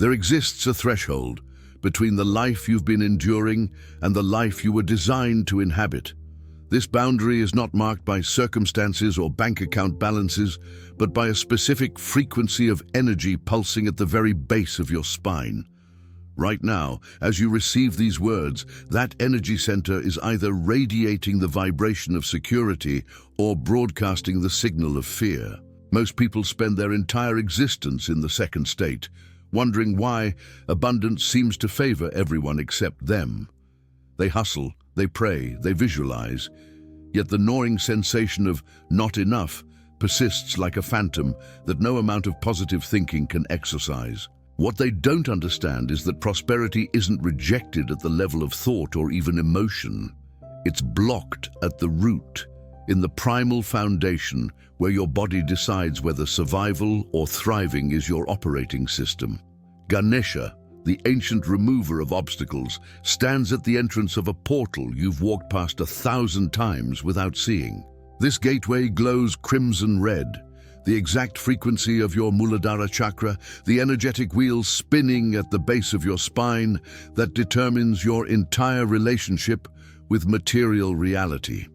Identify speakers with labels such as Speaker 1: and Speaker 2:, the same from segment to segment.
Speaker 1: There exists a threshold between the life you've been enduring and the life you were designed to inhabit. This boundary is not marked by circumstances or bank account balances, but by a specific frequency of energy pulsing at the very base of your spine. Right now, as you receive these words, that energy center is either radiating the vibration of security or broadcasting the signal of fear. Most people spend their entire existence in the second state, wondering why abundance seems to favor everyone except them. They hustle, they pray, they visualize, yet the gnawing sensation of not enough persists like a phantom that no amount of positive thinking can exorcise. What they don't understand is that prosperity isn't rejected at the level of thought or even emotion. It's blocked at the root, in the primal foundation where your body decides whether survival or thriving is your operating system. Ganesha, the ancient remover of obstacles, stands at the entrance of a portal you've walked past 1,000 times without seeing. This gateway glows crimson red, the exact frequency of your Muladhara chakra, the energetic wheel spinning at the base of your spine that determines your entire relationship with material reality.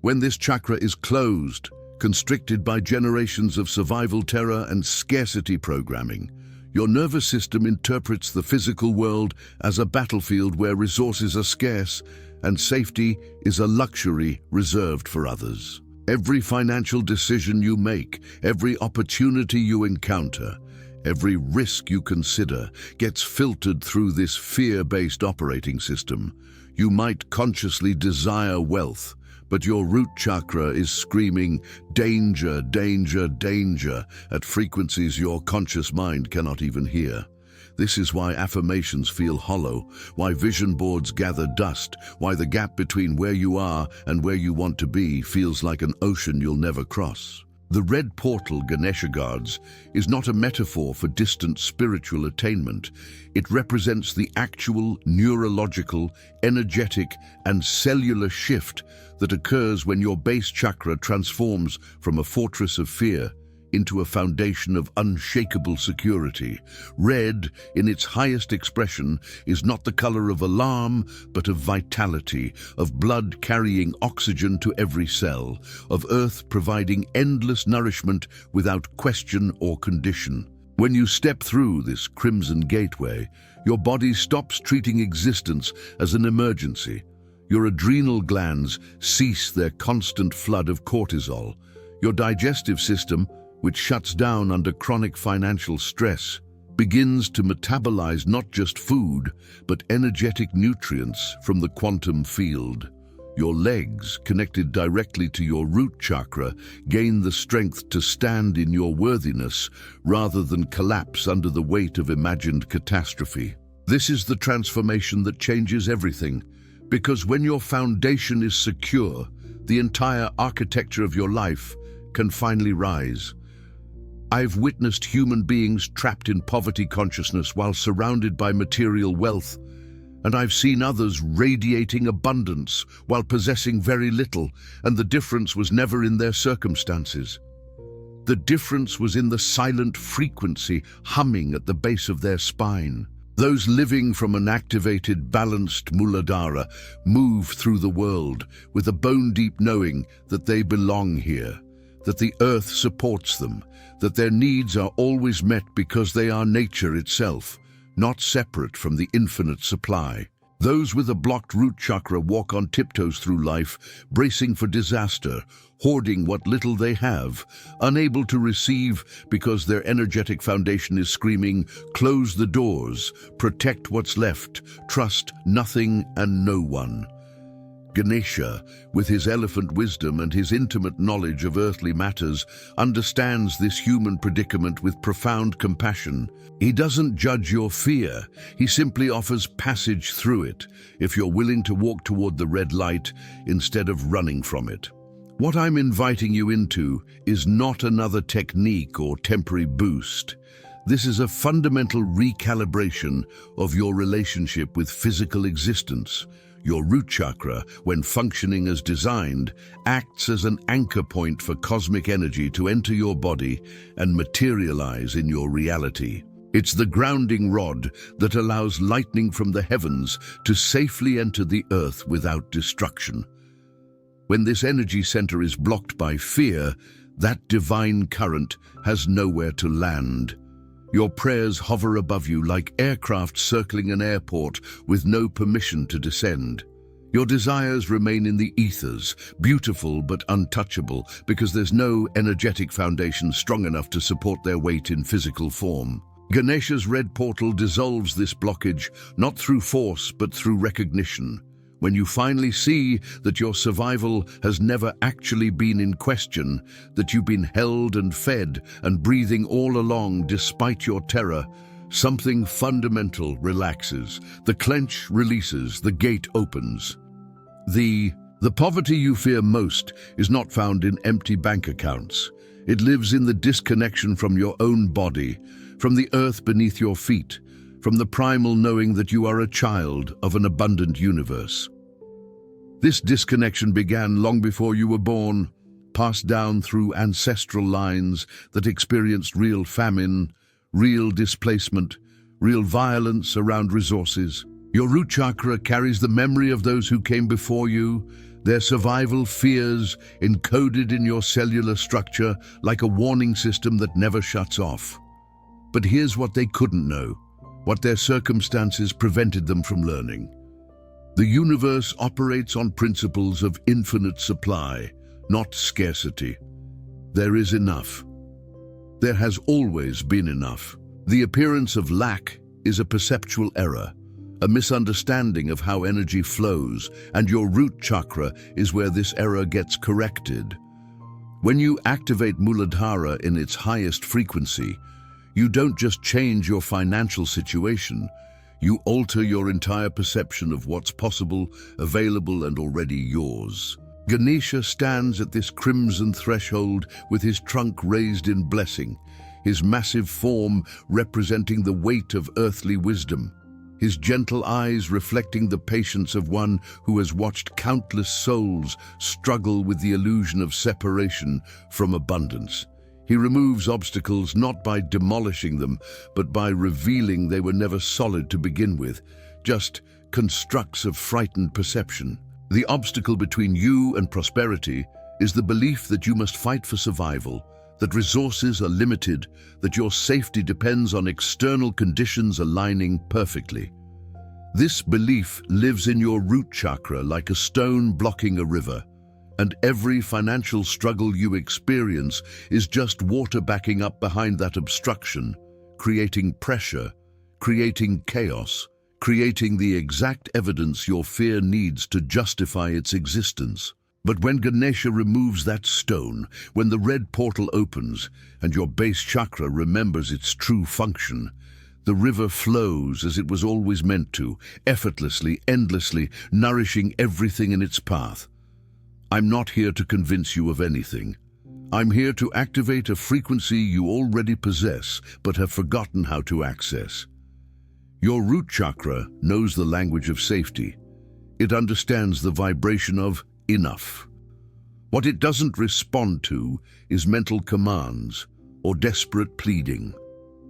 Speaker 1: When this chakra is closed, constricted by generations of survival terror and scarcity programming, your nervous system interprets the physical world as a battlefield where resources are scarce and safety is a luxury reserved for others. Every financial decision you make, every opportunity you encounter, every risk you consider gets filtered through this fear-based operating system. You might consciously desire wealth, but your root chakra is screaming, danger, danger, danger, at frequencies your conscious mind cannot even hear. This is why affirmations feel hollow, why vision boards gather dust, why the gap between where you are and where you want to be feels like an ocean you'll never cross. The red portal Ganesha guards is not a metaphor for distant spiritual attainment. It represents the actual neurological, energetic, and cellular shift that occurs when your base chakra transforms from a fortress of fear into a foundation of unshakable security. Red, in its highest expression, is not the color of alarm, but of vitality, of blood carrying oxygen to every cell, of earth providing endless nourishment without question or condition. When you step through this crimson gateway, your body stops treating existence as an emergency. Your adrenal glands cease their constant flood of cortisol. Your digestive system, which shuts down under chronic financial stress, begins to metabolize not just food, but energetic nutrients from the quantum field. Your legs, connected directly to your root chakra, gain the strength to stand in your worthiness rather than collapse under the weight of imagined catastrophe. This is the transformation that changes everything, because when your foundation is secure, the entire architecture of your life can finally rise. I've witnessed human beings trapped in poverty consciousness while surrounded by material wealth, and I've seen others radiating abundance while possessing very little, and the difference was never in their circumstances. The difference was in the silent frequency humming at the base of their spine. Those living from an activated, balanced Muladhara move through the world with a bone-deep knowing that they belong here, that the earth supports them, that their needs are always met because they are nature itself, not separate from the infinite supply. Those with a blocked root chakra walk on tiptoes through life, bracing for disaster, hoarding what little they have, unable to receive because their energetic foundation is screaming, close the doors, protect what's left, trust nothing and no one. Ganesha, with his elephant wisdom and his intimate knowledge of earthly matters, understands this human predicament with profound compassion. He doesn't judge your fear, he simply offers passage through it, if you're willing to walk toward the red light instead of running from it. What I'm inviting you into is not another technique or temporary boost. This is a fundamental recalibration of your relationship with physical existence. Your root chakra, when functioning as designed, acts as an anchor point for cosmic energy to enter your body and materialize in your reality. It's the grounding rod that allows lightning from the heavens to safely enter the earth without destruction. When this energy center is blocked by fear, that divine current has nowhere to land. Your prayers hover above you like aircraft circling an airport with no permission to descend. Your desires remain in the ethers, beautiful but untouchable, because there's no energetic foundation strong enough to support their weight in physical form. Ganesha's red portal dissolves this blockage, not through force but through recognition. When you finally see that your survival has never actually been in question, that you've been held and fed and breathing all along despite your terror, something fundamental relaxes. The clench releases, the gate opens. The poverty you fear most is not found in empty bank accounts. It lives in the disconnection from your own body, from the earth beneath your feet, from the primal knowing that you are a child of an abundant universe. This disconnection began long before you were born, passed down through ancestral lines that experienced real famine, real displacement, real violence around resources. Your root chakra carries the memory of those who came before you, their survival fears encoded in your cellular structure like a warning system that never shuts off. But here's what they couldn't know, what their circumstances prevented them from learning. The universe operates on principles of infinite supply, not scarcity. There is enough. There has always been enough. The appearance of lack is a perceptual error, a misunderstanding of how energy flows, and your root chakra is where this error gets corrected. When you activate Muladhara in its highest frequency, you don't just change your financial situation, you alter your entire perception of what's possible, available, and already yours. Ganesha stands at this crimson threshold with his trunk raised in blessing, his massive form representing the weight of earthly wisdom, his gentle eyes reflecting the patience of one who has watched countless souls struggle with the illusion of separation from abundance. He removes obstacles not by demolishing them, but by revealing they were never solid to begin with, just constructs of frightened perception. The obstacle between you and prosperity is the belief that you must fight for survival, that resources are limited, that your safety depends on external conditions aligning perfectly. This belief lives in your root chakra like a stone blocking a river, and every financial struggle you experience is just water backing up behind that obstruction, creating pressure, creating chaos, creating the exact evidence your fear needs to justify its existence. But when Ganesha removes that stone, when the red portal opens and your base chakra remembers its true function, the river flows as it was always meant to, effortlessly, endlessly, nourishing everything in its path. I'm not here to convince you of anything. I'm here to activate a frequency you already possess but have forgotten how to access. Your root chakra knows the language of safety. It understands the vibration of enough. What it doesn't respond to is mental commands or desperate pleading.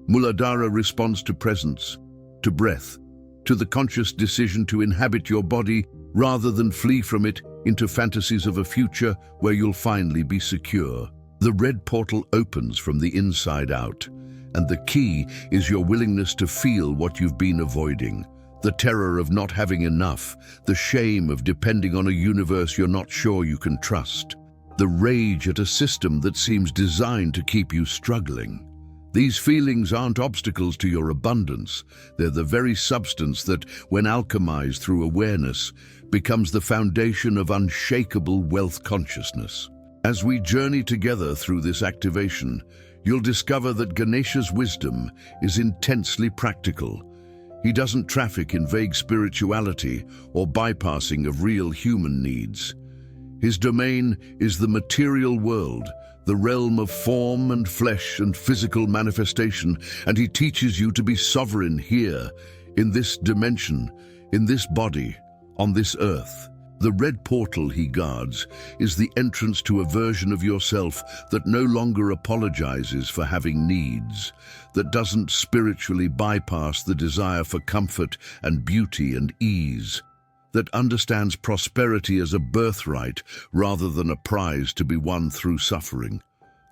Speaker 1: Muladhara responds to presence, to breath, to the conscious decision to inhabit your body rather than flee from it into fantasies of a future where you'll finally be secure. The red portal opens from the inside out, and the key is your willingness to feel what you've been avoiding. The terror of not having enough, the shame of depending on a universe you're not sure you can trust, the rage at a system that seems designed to keep you struggling. These feelings aren't obstacles to your abundance. They're the very substance that, when alchemized through awareness, becomes the foundation of unshakable wealth consciousness. As we journey together through this activation, you'll discover that Ganesha's wisdom is intensely practical. He doesn't traffic in vague spirituality or bypassing of real human needs. His domain is the material world, the realm of form and flesh and physical manifestation, and he teaches you to be sovereign here, in this dimension, in this body, on this earth. The red portal he guards is the entrance to a version of yourself that no longer apologizes for having needs, that doesn't spiritually bypass the desire for comfort and beauty and ease, that understands prosperity as a birthright rather than a prize to be won through suffering.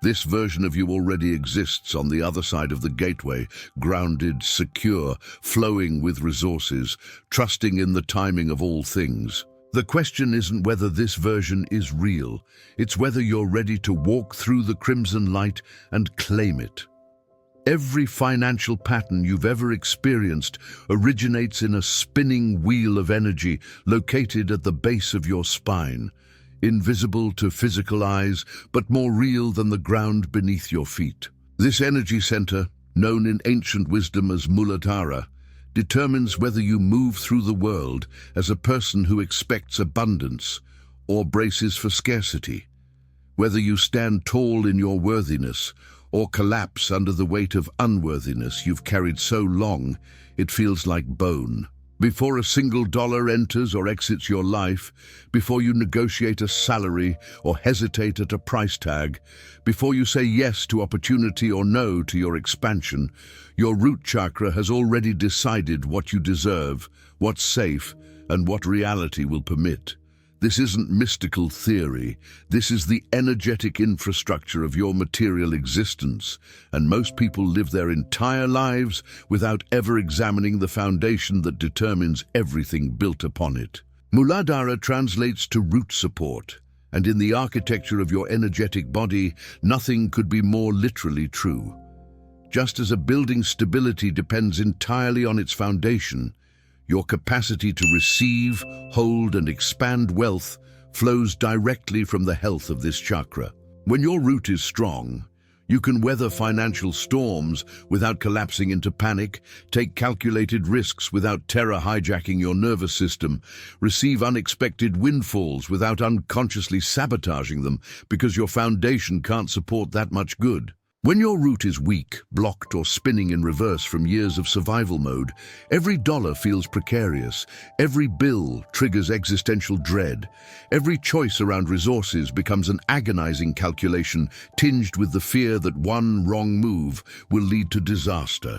Speaker 1: This version of you already exists on the other side of the gateway, grounded, secure, flowing with resources, trusting in the timing of all things. The question isn't whether this version is real, it's whether you're ready to walk through the crimson light and claim it. Every financial pattern you've ever experienced originates in a spinning wheel of energy located at the base of your spine, invisible to physical eyes, but more real than the ground beneath your feet. This energy center, known in ancient wisdom as Muladhara, determines whether you move through the world as a person who expects abundance or braces for scarcity, whether you stand tall in your worthiness or collapse under the weight of unworthiness you've carried so long it feels like bone. Before a single dollar enters or exits your life, before you negotiate a salary or hesitate at a price tag, before you say yes to opportunity or no to your expansion, your root chakra has already decided what you deserve, what's safe, and what reality will permit. This isn't mystical theory. This is the energetic infrastructure of your material existence, and most people live their entire lives without ever examining the foundation that determines everything built upon it. Muladhara translates to root support, and in the architecture of your energetic body, nothing could be more literally true. Just as a building's stability depends entirely on its foundation, your capacity to receive, hold, and expand wealth flows directly from the health of this chakra. When your root is strong, you can weather financial storms without collapsing into panic, take calculated risks without terror hijacking your nervous system, receive unexpected windfalls without unconsciously sabotaging them because your foundation can't support that much good. When your root is weak, blocked, or spinning in reverse from years of survival mode, every dollar feels precarious, every bill triggers existential dread, every choice around resources becomes an agonizing calculation tinged with the fear that one wrong move will lead to disaster.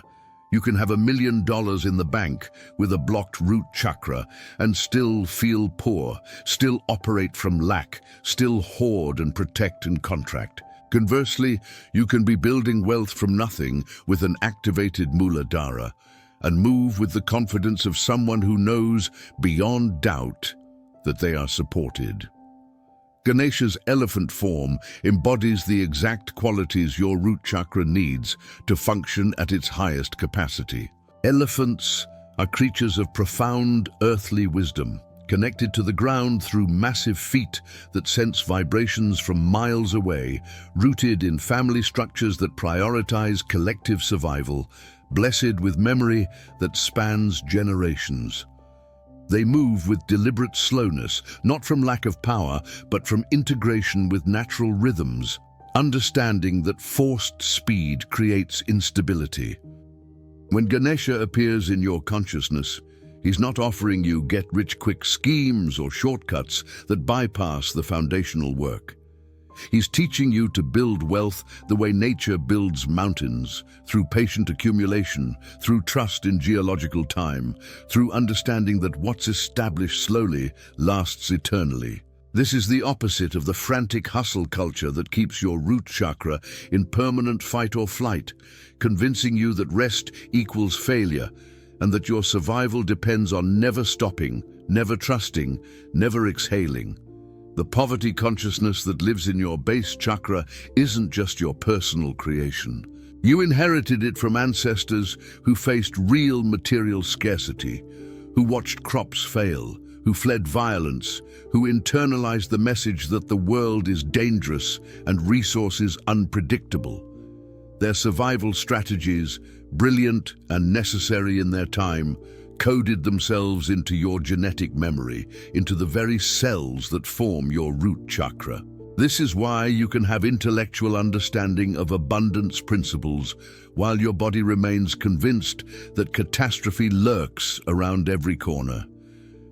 Speaker 1: You can have $1 million in the bank with a blocked root chakra and still feel poor, still operate from lack, still hoard and protect and contract. Conversely, you can be building wealth from nothing with an activated Muladhara and move with the confidence of someone who knows beyond doubt that they are supported. Ganesha's elephant form embodies the exact qualities your root chakra needs to function at its highest capacity. Elephants are creatures of profound earthly wisdom, connected to the ground through massive feet that sense vibrations from miles away, rooted in family structures that prioritize collective survival, blessed with memory that spans generations. They move with deliberate slowness, not from lack of power, but from integration with natural rhythms, understanding that forced speed creates instability. When Ganesha appears in your consciousness, he's not offering you get-rich-quick schemes or shortcuts that bypass the foundational work. He's teaching you to build wealth the way nature builds mountains, through patient accumulation, through trust in geological time, through understanding that what's established slowly lasts eternally. This is the opposite of the frantic hustle culture that keeps your root chakra in permanent fight or flight, convincing you that rest equals failure, and that your survival depends on never stopping, never trusting, never exhaling. The poverty consciousness that lives in your base chakra isn't just your personal creation. You inherited it from ancestors who faced real material scarcity, who watched crops fail, who fled violence, who internalized the message that the world is dangerous and resources unpredictable. Their survival strategies, brilliant and necessary in their time, coded themselves into your genetic memory, into the very cells that form your root chakra. This is why you can have intellectual understanding of abundance principles while your body remains convinced that catastrophe lurks around every corner.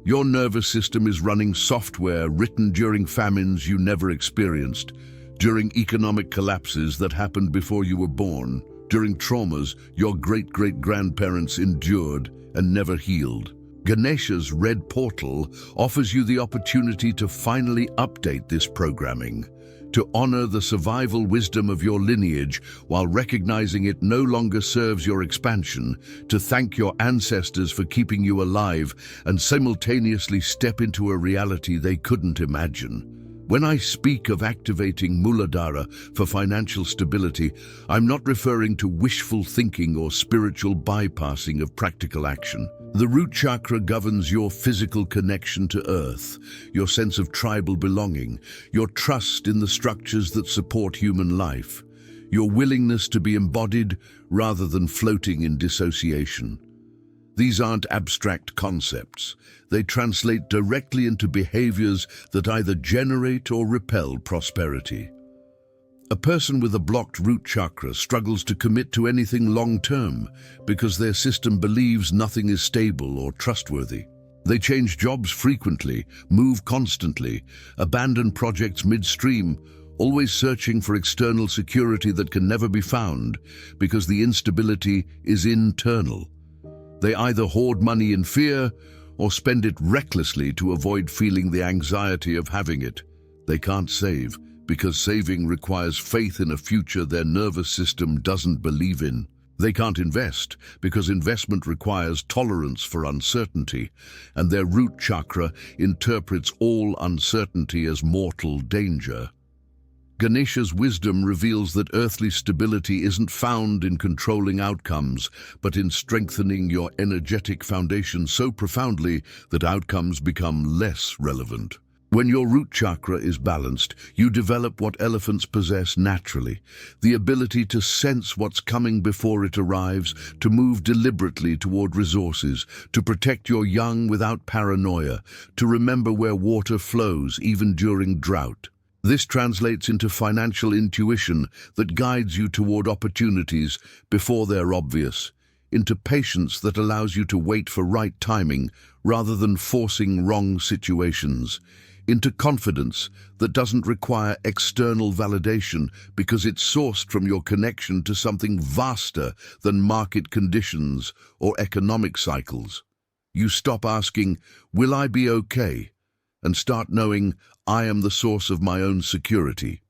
Speaker 1: Your nervous system is running software written during famines you never experienced, during economic collapses that happened before you were born, during traumas your great-great-grandparents endured and never healed. Ganesha's red portal offers you the opportunity to finally update this programming, to honor the survival wisdom of your lineage while recognizing it no longer serves your expansion, to thank your ancestors for keeping you alive and simultaneously step into a reality they couldn't imagine. When I speak of activating Muladhara for financial stability, I'm not referring to wishful thinking or spiritual bypassing of practical action. The root chakra governs your physical connection to earth, your sense of tribal belonging, your trust in the structures that support human life, your willingness to be embodied rather than floating in dissociation. These aren't abstract concepts. They translate directly into behaviors that either generate or repel prosperity. A person with a blocked root chakra struggles to commit to anything long-term because their system believes nothing is stable or trustworthy. They change jobs frequently, move constantly, abandon projects midstream, always searching for external security that can never be found because the instability is internal. They either hoard money in fear or spend it recklessly to avoid feeling the anxiety of having it. They can't save because saving requires faith in a future their nervous system doesn't believe in. They can't invest because investment requires tolerance for uncertainty, and their root chakra interprets all uncertainty as mortal danger. Ganesha's wisdom reveals that earthly stability isn't found in controlling outcomes, but in strengthening your energetic foundation so profoundly that outcomes become less relevant. When your root chakra is balanced, you develop what elephants possess naturally, the ability to sense what's coming before it arrives, to move deliberately toward resources, to protect your young without paranoia, to remember where water flows even during drought. This translates into financial intuition that guides you toward opportunities before they're obvious, into patience that allows you to wait for right timing rather than forcing wrong situations, into confidence that doesn't require external validation because it's sourced from your connection to something vaster than market conditions or economic cycles. You stop asking, "Will I be okay?" and start knowing, "I am the source of my own security."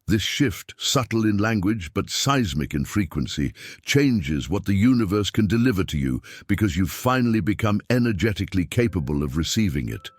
Speaker 1: This shift, subtle in language but seismic in frequency, changes what the universe can deliver to you because you've finally become energetically capable of receiving it.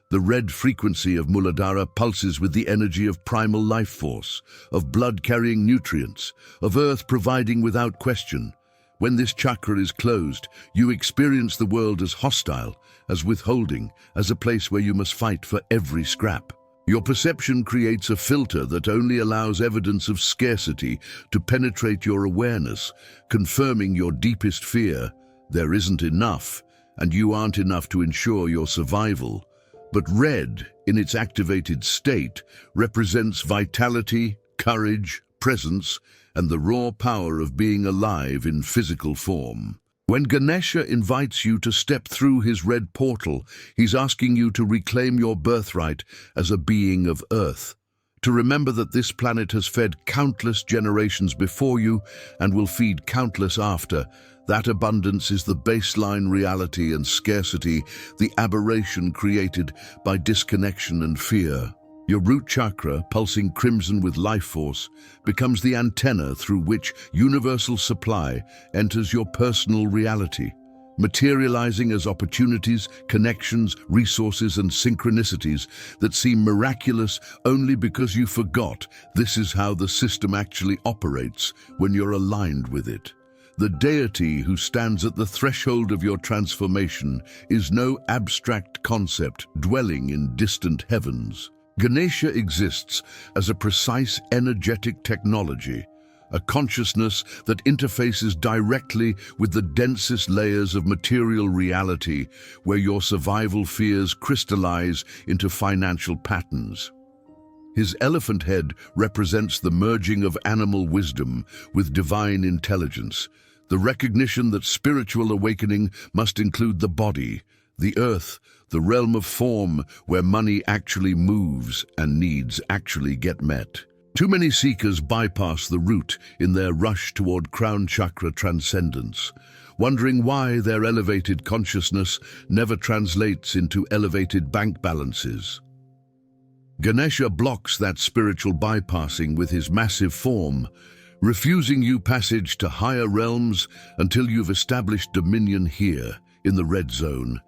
Speaker 1: The red frequency of Muladhara pulses with the energy of primal life force, of blood carrying nutrients, of earth providing without question. When this chakra is closed, you experience the world as hostile, as withholding, as a place where you must fight for every scrap. Your perception creates a filter that only allows evidence of scarcity to penetrate your awareness, confirming your deepest fear: there isn't enough, and you aren't enough to ensure your survival. But red, in its activated state, represents vitality, courage, presence, and the raw power of being alive in physical form. When Ganesha invites you to step through his red portal, he's asking you to reclaim your birthright as a being of Earth, to remember that this planet has fed countless generations before you and will feed countless after. That abundance is the baseline reality, and scarcity the aberration created by disconnection and fear. Your root chakra, pulsing crimson with life force, becomes the antenna through which universal supply enters your personal reality, materializing as opportunities, connections, resources, and synchronicities that seem miraculous only because you forgot this is how the system actually operates when you're aligned with it. The deity who stands at the threshold of your transformation is no abstract concept dwelling in distant heavens. Ganesha exists as a precise energetic technology, a consciousness that interfaces directly with the densest layers of material reality, where your survival fears crystallize into financial patterns. His elephant head represents the merging of animal wisdom with divine intelligence, the recognition that spiritual awakening must include the body, The earth, the realm of form where money actually moves and needs actually get met. Too many seekers bypass the route in their rush toward crown chakra transcendence, wondering why their elevated consciousness never translates into elevated bank balances. Ganesha blocks that spiritual bypassing with his massive form, refusing you passage to higher realms until you've established dominion here, in the red zone,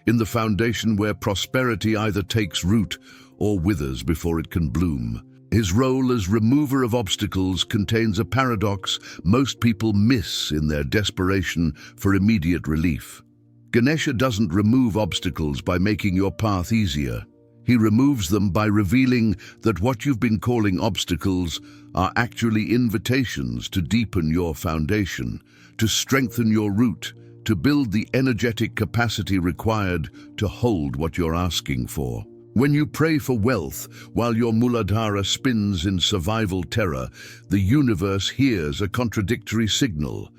Speaker 1: in the foundation where prosperity either takes root or withers before it can bloom. His role as remover of obstacles contains a paradox most people miss in their desperation for immediate relief. Ganesha doesn't remove obstacles by making your path easier. He removes them by revealing that what you've been calling obstacles are actually invitations to deepen your foundation, to strengthen your root, to build the energetic capacity required to hold what you're asking for. When you pray for wealth while your Muladhara spins in survival terror, the universe hears a contradictory signal.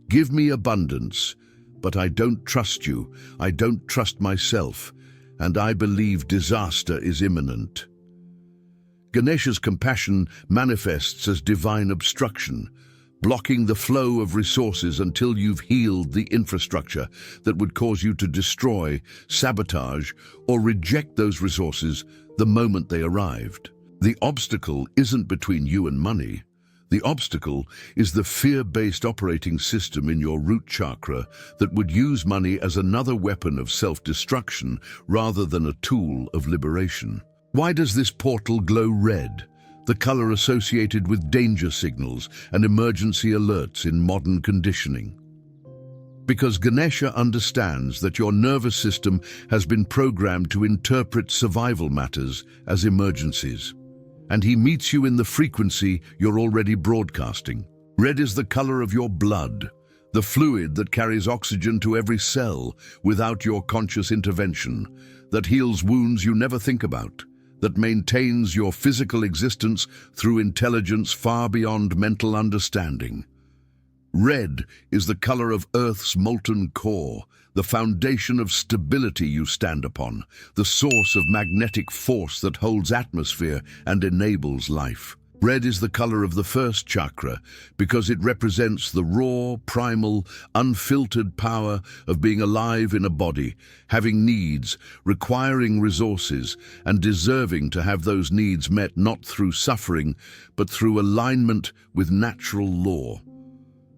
Speaker 1: Give me abundance, but I don't trust you, I don't trust myself, and I believe disaster is imminent. Ganesha's compassion manifests as divine obstruction, blocking the flow of resources until you've healed the infrastructure that would cause you to destroy, sabotage, or reject those resources the moment they arrived. The obstacle isn't between you and money. The obstacle is the fear-based operating system in your root chakra that would use money as another weapon of self-destruction rather than a tool of liberation. Why does this portal glow red, the color associated with danger signals and emergency alerts in modern conditioning? Because Ganesha understands that your nervous system has been programmed to interpret survival matters as emergencies, and he meets you in the frequency you're already broadcasting. Red is the color of your blood, the fluid that carries oxygen to every cell without your conscious intervention, that heals wounds you never think about, that maintains your physical existence through intelligence far beyond mental understanding. Red is the color of Earth's molten core, the foundation of stability you stand upon, the source of magnetic force that holds atmosphere and enables life. Red is the color of the first chakra because it represents the raw, primal, unfiltered power of being alive in a body, having needs, requiring resources, and deserving to have those needs met not through suffering, but through alignment with natural law.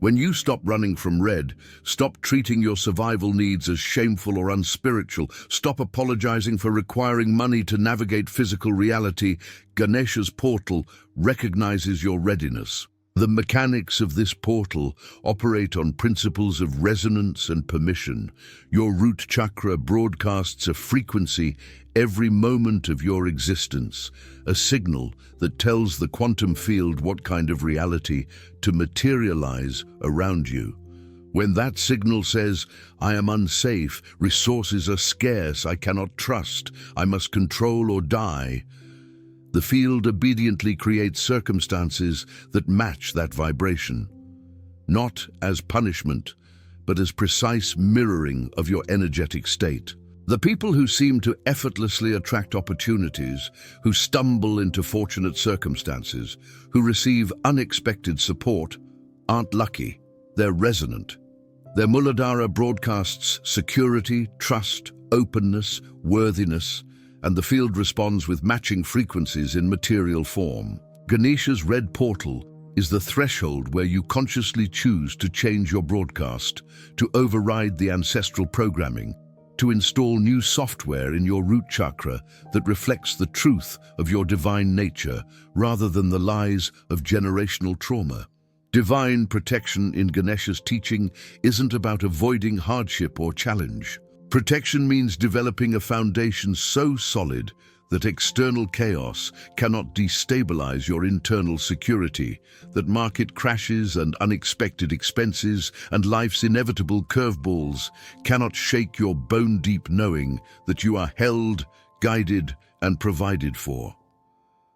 Speaker 1: When you stop running from red, stop treating your survival needs as shameful or unspiritual, stop apologizing for requiring money to navigate physical reality, Ganesha's portal recognizes your readiness. The mechanics of this portal operate on principles of resonance and permission. Your root chakra broadcasts a frequency every moment of your existence, a signal that tells the quantum field what kind of reality to materialize around you. When that signal says, "I am unsafe, resources are scarce, I cannot trust, I must control or die," the field obediently creates circumstances that match that vibration, not as punishment, but as precise mirroring of your energetic state. The people who seem to effortlessly attract opportunities, who stumble into fortunate circumstances, who receive unexpected support, aren't lucky, they're resonant. Their Muladhara broadcasts security, trust, openness, worthiness, and the field responds with matching frequencies in material form. Ganesha's red portal is the threshold where you consciously choose to change your broadcast, to override the ancestral programming, to install new software in your root chakra that reflects the truth of your divine nature rather than the lies of generational trauma. Divine protection in Ganesha's teaching isn't about avoiding hardship or challenge. Protection means developing a foundation so solid that external chaos cannot destabilize your internal security, that market crashes and unexpected expenses and life's inevitable curveballs cannot shake your bone-deep knowing that you are held, guided, and provided for.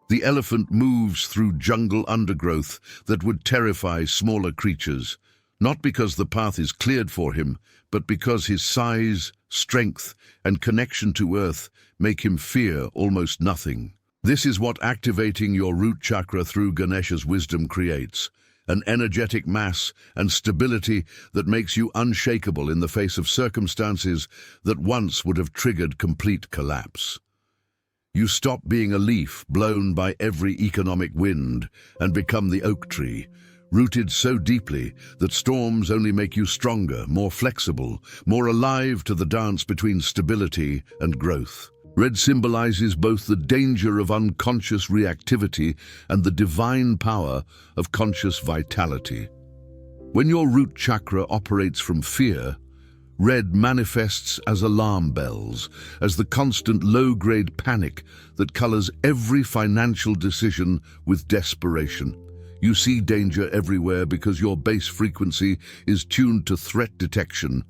Speaker 1: The elephant moves through jungle undergrowth that would terrify smaller creatures, not because the path is cleared for him, but because his size, strength, and connection to earth make him fear almost nothing. This is what activating your root chakra through Ganesha's wisdom creates: an energetic mass and stability that makes you unshakable in the face of circumstances that once would have triggered complete collapse. You stop being a leaf blown by every economic wind and become the oak tree, rooted so deeply that storms only make you stronger, more flexible, more alive to the dance between stability and growth. Red symbolizes both the danger of unconscious reactivity and the divine power of conscious vitality. When your root chakra operates from fear, red manifests as alarm bells, as the constant low-grade panic that colors every financial decision with desperation. You see danger everywhere because your base frequency is tuned to threat detection,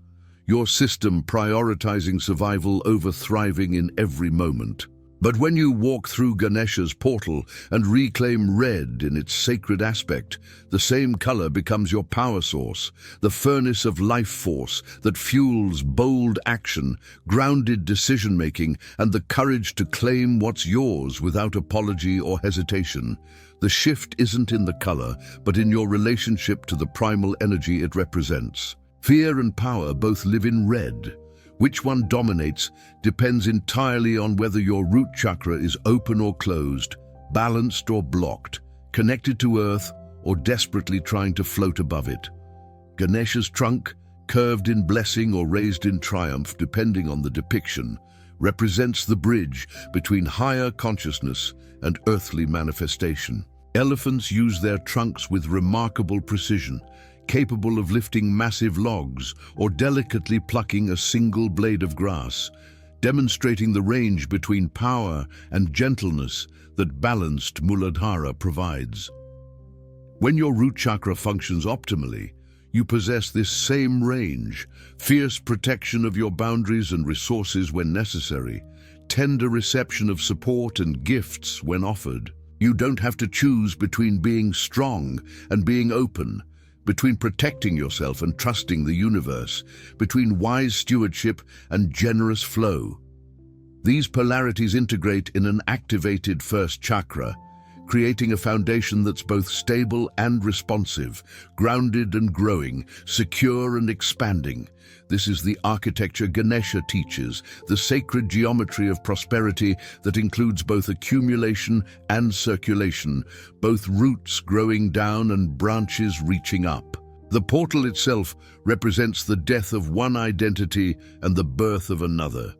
Speaker 1: your system prioritizing survival over thriving in every moment. But when you walk through Ganesha's portal and reclaim red in its sacred aspect, the same color becomes your power source, the furnace of life force that fuels bold action, grounded decision-making, and the courage to claim what's yours without apology or hesitation. The shift isn't in the color, but in your relationship to the primal energy it represents. Fear and power both live in red. Which one dominates depends entirely on whether your root chakra is open or closed, balanced or blocked, connected to earth or desperately trying to float above it. Ganesha's trunk, curved in blessing or raised in triumph depending on the depiction, represents the bridge between higher consciousness and earthly manifestation. Elephants use their trunks with remarkable precision, capable of lifting massive logs or delicately plucking a single blade of grass, demonstrating the range between power and gentleness that balanced Muladhara provides. When your root chakra functions optimally, you possess this same range: fierce protection of your boundaries and resources when necessary, tender reception of support and gifts when offered. You don't have to choose between being strong and being open, between protecting yourself and trusting the universe, between wise stewardship and generous flow. These polarities integrate in an activated first chakra, creating a foundation that's both stable and responsive, grounded and growing, secure and expanding. This is the architecture Ganesha teaches, the sacred geometry of prosperity that includes both accumulation and circulation, both roots growing down and branches reaching up. The portal itself represents the death of one identity and the birth of another.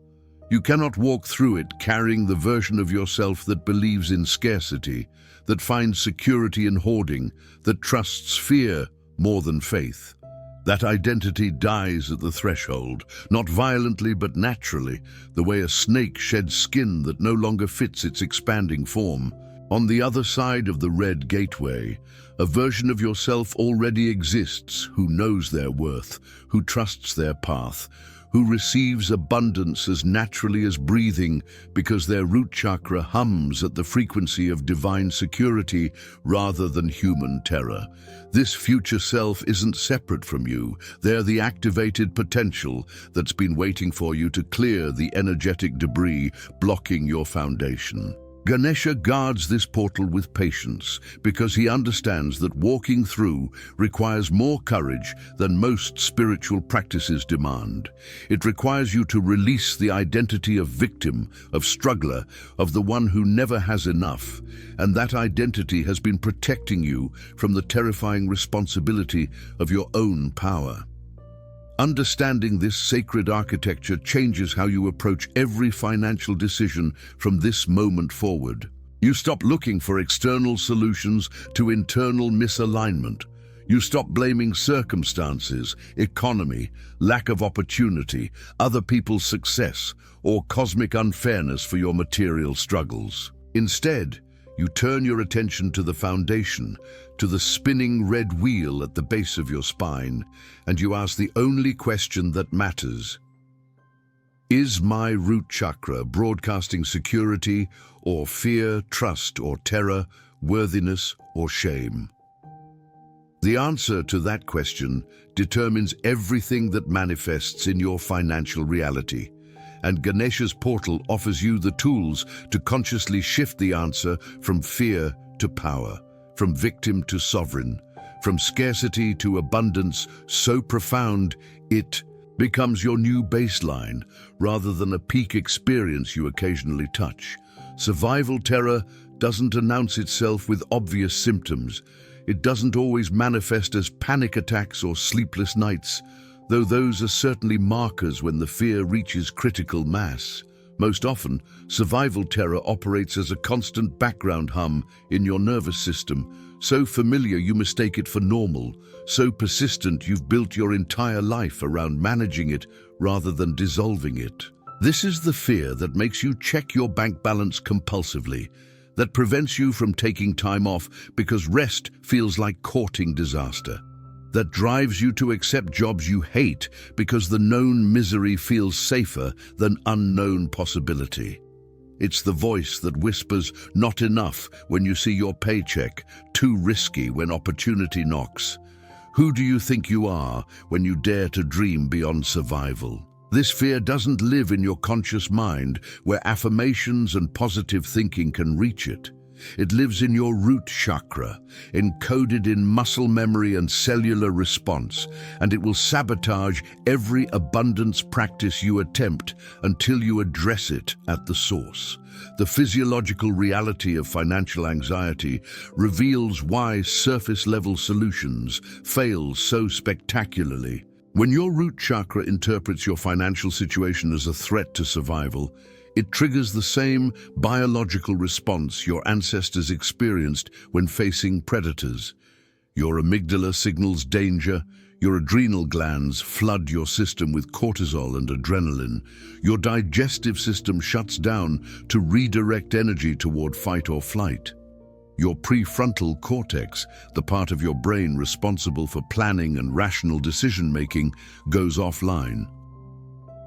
Speaker 1: You cannot walk through it carrying the version of yourself that believes in scarcity, that finds security in hoarding, that trusts fear more than faith. That identity dies at the threshold, not violently but naturally, the way a snake sheds skin that no longer fits its expanding form. On the other side of the red gateway, a version of yourself already exists who knows their worth, who trusts their path, who receives abundance as naturally as breathing because their root chakra hums at the frequency of divine security rather than human terror. This future self isn't separate from you. They're the activated potential that's been waiting for you to clear the energetic debris blocking your foundation. Ganesha guards this portal with patience because he understands that walking through requires more courage than most spiritual practices demand. It requires you to release the identity of victim, of struggler, of the one who never has enough, and that identity has been protecting you from the terrifying responsibility of your own power. Understanding this sacred architecture changes how you approach every financial decision from this moment forward. You stop looking for external solutions to internal misalignment. You stop blaming circumstances, economy, lack of opportunity, other people's success, or cosmic unfairness for your material struggles. Instead, you turn your attention to the foundation, to the spinning red wheel at the base of your spine, and you ask the only question that matters. Is my root chakra broadcasting security or fear, trust or terror, worthiness or shame? The answer to that question determines everything that manifests in your financial reality. And Ganesha's portal offers you the tools to consciously shift the answer from fear to power, from victim to sovereign, from scarcity to abundance so profound it becomes your new baseline rather than a peak experience you occasionally touch. Survival terror doesn't announce itself with obvious symptoms. It doesn't always manifest as panic attacks or sleepless nights, though those are certainly markers when the fear reaches critical mass. Most often, survival terror operates as a constant background hum in your nervous system, so familiar you mistake it for normal, so persistent you've built your entire life around managing it rather than dissolving it. This is the fear that makes you check your bank balance compulsively, that prevents you from taking time off because rest feels like courting disaster, that drives you to accept jobs you hate because the known misery feels safer than unknown possibility. It's the voice that whispers, "Not enough," when you see your paycheck, "too risky" when opportunity knocks. Who do you think you are when you dare to dream beyond survival? This fear doesn't live in your conscious mind, where affirmations and positive thinking can reach it. It lives in your root chakra, encoded in muscle memory and cellular response, and it will sabotage every abundance practice you attempt until you address it at the source. The physiological reality of financial anxiety reveals why surface-level solutions fail so spectacularly. When your root chakra interprets your financial situation as a threat to survival, it triggers the same biological response your ancestors experienced when facing predators. Your amygdala signals danger, your adrenal glands flood your system with cortisol and adrenaline, your digestive system shuts down to redirect energy toward fight or flight. Your prefrontal cortex, the part of your brain responsible for planning and rational decision-making, goes offline.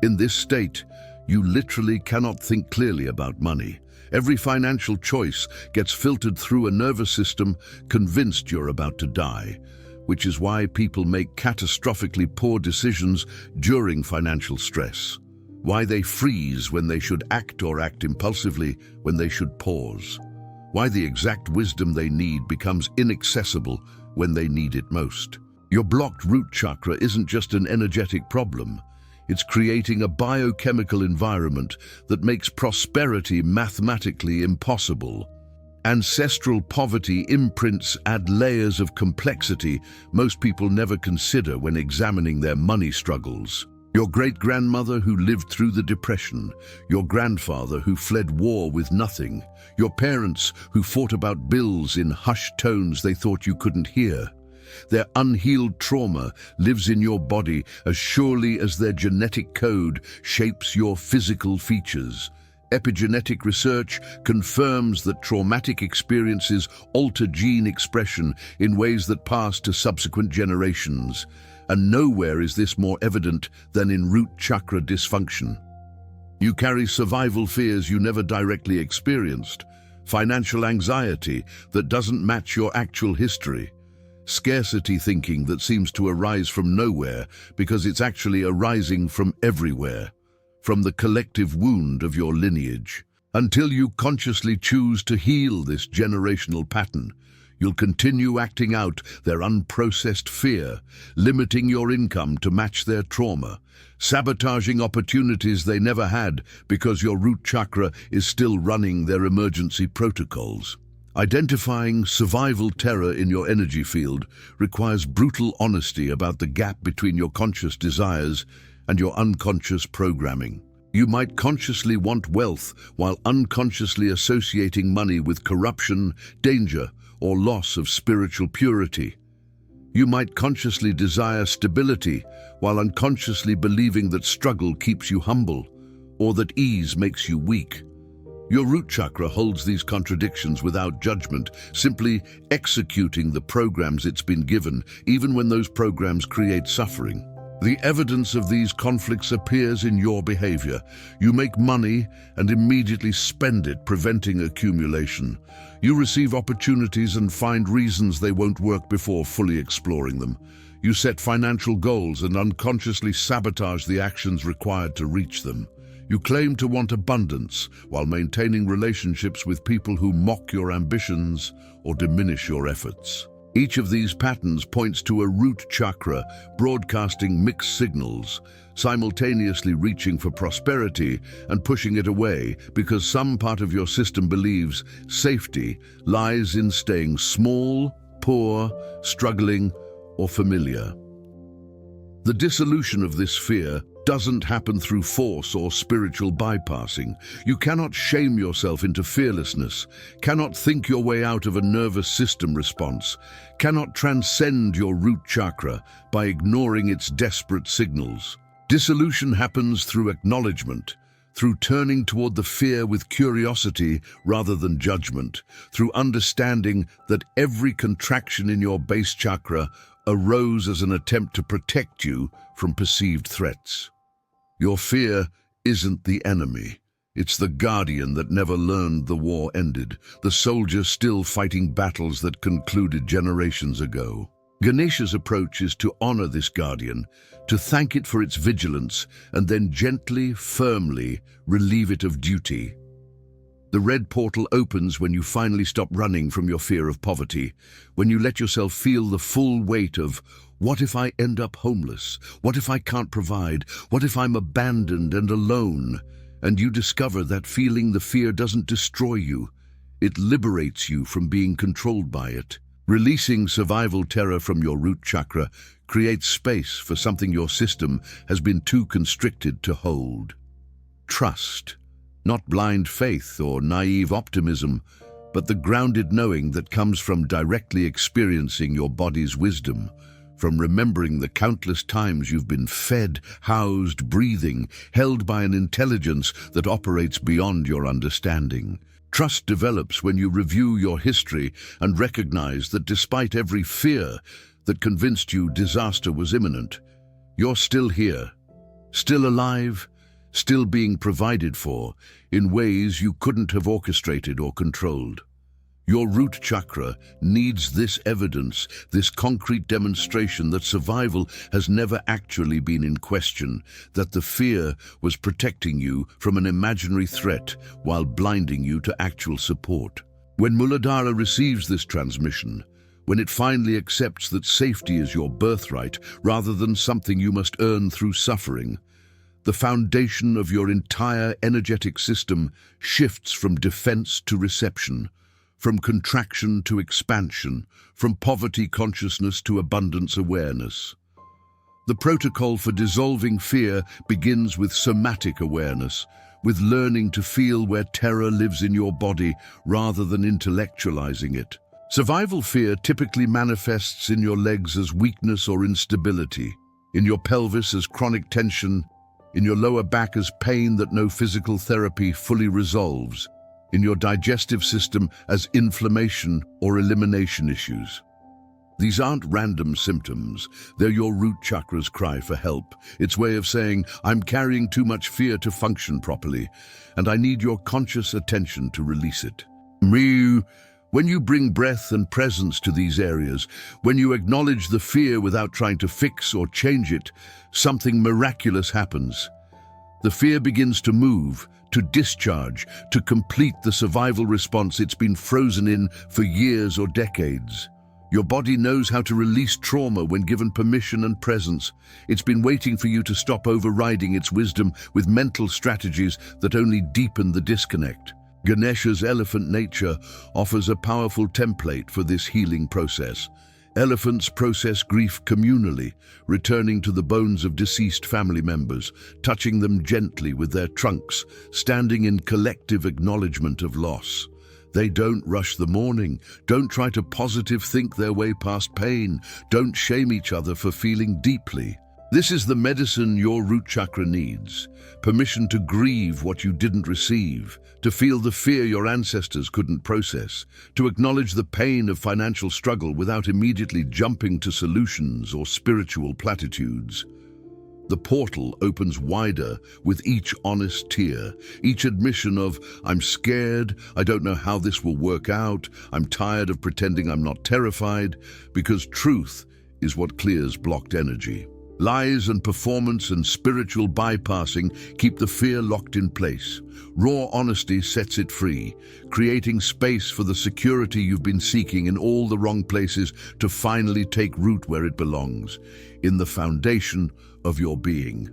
Speaker 1: In this state, you literally cannot think clearly about money. Every financial choice gets filtered through a nervous system convinced you're about to die, which is why people make catastrophically poor decisions during financial stress. Why they freeze when they should act or act impulsively when they should pause. Why the exact wisdom they need becomes inaccessible when they need it most. Your blocked root chakra isn't just an energetic problem. It's creating a biochemical environment that makes prosperity mathematically impossible. Ancestral poverty imprints add layers of complexity most people never consider when examining their money struggles. Your great-grandmother who lived through the Depression, your grandfather who fled war with nothing, your parents who fought about bills in hushed tones they thought you couldn't hear. Their unhealed trauma lives in your body as surely as their genetic code shapes your physical features. Epigenetic research confirms that traumatic experiences alter gene expression in ways that pass to subsequent generations. And nowhere is this more evident than in root chakra dysfunction. You carry survival fears you never directly experienced, financial anxiety that doesn't match your actual history, scarcity thinking that seems to arise from nowhere because it's actually arising from everywhere, from the collective wound of your lineage. Until you consciously choose to heal this generational pattern, you'll continue acting out their unprocessed fear, limiting your income to match their trauma, sabotaging opportunities they never had because your root chakra is still running their emergency protocols. Identifying survival terror in your energy field requires brutal honesty about the gap between your conscious desires and your unconscious programming. You might consciously want wealth while unconsciously associating money with corruption, danger, or loss of spiritual purity. You might consciously desire stability while unconsciously believing that struggle keeps you humble, or that ease makes you weak. Your root chakra holds these contradictions without judgment, simply executing the programs it's been given, even when those programs create suffering. The evidence of these conflicts appears in your behavior. You make money and immediately spend it, preventing accumulation. You receive opportunities and find reasons they won't work before fully exploring them. You set financial goals and unconsciously sabotage the actions required to reach them. You claim to want abundance while maintaining relationships with people who mock your ambitions or diminish your efforts. Each of these patterns points to a root chakra broadcasting mixed signals, simultaneously reaching for prosperity and pushing it away because some part of your system believes safety lies in staying small, poor, struggling, or familiar. The dissolution of this fear doesn't happen through force or spiritual bypassing. You cannot shame yourself into fearlessness, cannot think your way out of a nervous system response, cannot transcend your root chakra by ignoring its desperate signals. Dissolution happens through acknowledgement, through turning toward the fear with curiosity rather than judgment, through understanding that every contraction in your base chakra arose as an attempt to protect you from perceived threats. Your fear isn't the enemy. It's the guardian that never learned the war ended, the soldier still fighting battles that concluded generations ago. Ganesha's approach is to honor this guardian, to thank it for its vigilance, and then gently, firmly relieve it of duty. The red portal opens when you finally stop running from your fear of poverty, when you let yourself feel the full weight of, what if I end up homeless? What if I can't provide? What if I'm abandoned and alone? And you discover that feeling the fear doesn't destroy you. It liberates you from being controlled by it. Releasing survival terror from your root chakra creates space for something your system has been too constricted to hold. Trust. Not blind faith or naive optimism, but the grounded knowing that comes from directly experiencing your body's wisdom, from remembering the countless times you've been fed, housed, breathing, held by an intelligence that operates beyond your understanding. Trust develops when you review your history and recognize that despite every fear that convinced you disaster was imminent, you're still here, still alive, still being provided for in ways you couldn't have orchestrated or controlled. Your root chakra needs this evidence, this concrete demonstration that survival has never actually been in question, that the fear was protecting you from an imaginary threat while blinding you to actual support. When Muladhara receives this transmission, when it finally accepts that safety is your birthright rather than something you must earn through suffering, the foundation of your entire energetic system shifts from defense to reception, from contraction to expansion, from poverty consciousness to abundance awareness. The protocol for dissolving fear begins with somatic awareness, with learning to feel where terror lives in your body rather than intellectualizing it. Survival fear typically manifests in your legs as weakness or instability, in your pelvis as chronic tension, in your lower back as pain that no physical therapy fully resolves, in your digestive system as inflammation or elimination issues. These aren't random symptoms, they're your root chakra's cry for help. Its way of saying, I'm carrying too much fear to function properly, and I need your conscious attention to release it. When you bring breath and presence to these areas, when you acknowledge the fear without trying to fix or change it, something miraculous happens. The fear begins to move, to discharge, to complete the survival response it's been frozen in for years or decades. Your body knows how to release trauma when given permission and presence. It's been waiting for you to stop overriding its wisdom with mental strategies that only deepen the disconnect. Ganesha's elephant nature offers a powerful template for this healing process. Elephants process grief communally, returning to the bones of deceased family members, touching them gently with their trunks, standing in collective acknowledgement of loss. They don't rush the mourning, don't try to positive think their way past pain, don't shame each other for feeling deeply. This is the medicine your root chakra needs. Permission to grieve what you didn't receive, to feel the fear your ancestors couldn't process, to acknowledge the pain of financial struggle without immediately jumping to solutions or spiritual platitudes. The portal opens wider with each honest tear, each admission of, "I'm scared, I don't know how this will work out, I'm tired of pretending I'm not terrified," because truth is what clears blocked energy. Lies and performance and spiritual bypassing keep the fear locked in place. Raw honesty sets it free, creating space for the security you've been seeking in all the wrong places to finally take root where it belongs, in the foundation of your being.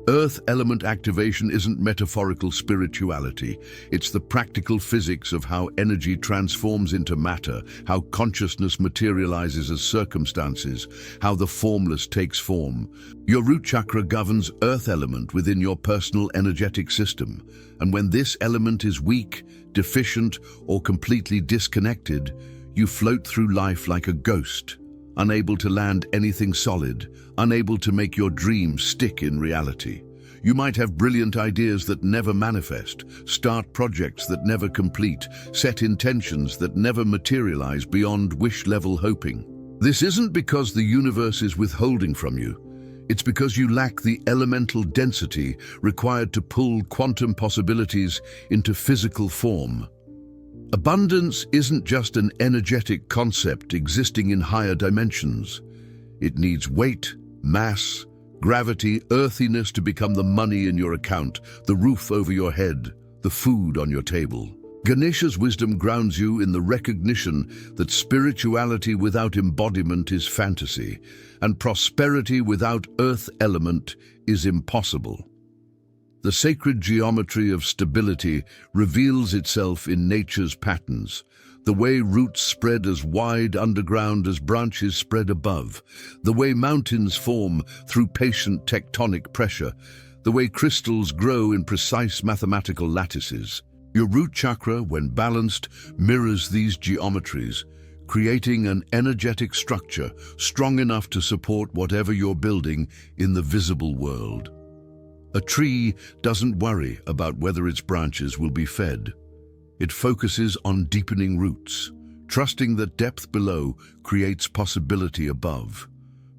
Speaker 1: Earth element activation isn't metaphorical spirituality. It's the practical physics of how energy transforms into matter, how consciousness materializes as circumstances, how the formless takes form. Your root chakra governs earth element within your personal energetic system. And when this element is weak, deficient, or completely disconnected, you float through life like a ghost, unable to land anything solid, unable to make your dreams stick in reality. You might have brilliant ideas that never manifest, start projects that never complete, set intentions that never materialize beyond wish-level hoping. This isn't because the universe is withholding from you. It's because you lack the elemental density required to pull quantum possibilities into physical form. Abundance isn't just an energetic concept existing in higher dimensions. It needs weight, mass, gravity, earthiness to become the money in your account, the roof over your head, the food on your table. Ganesha's wisdom grounds you in the recognition that spirituality without embodiment is fantasy, and prosperity without earth element is impossible. The sacred geometry of stability reveals itself in nature's patterns, the way roots spread as wide underground as branches spread above, the way mountains form through patient tectonic pressure, the way crystals grow in precise mathematical lattices. Your root chakra, when balanced, mirrors these geometries, creating an energetic structure strong enough to support whatever you're building in the visible world. A tree doesn't worry about whether its branches will be fed. It focuses on deepening roots, trusting that depth below creates possibility above.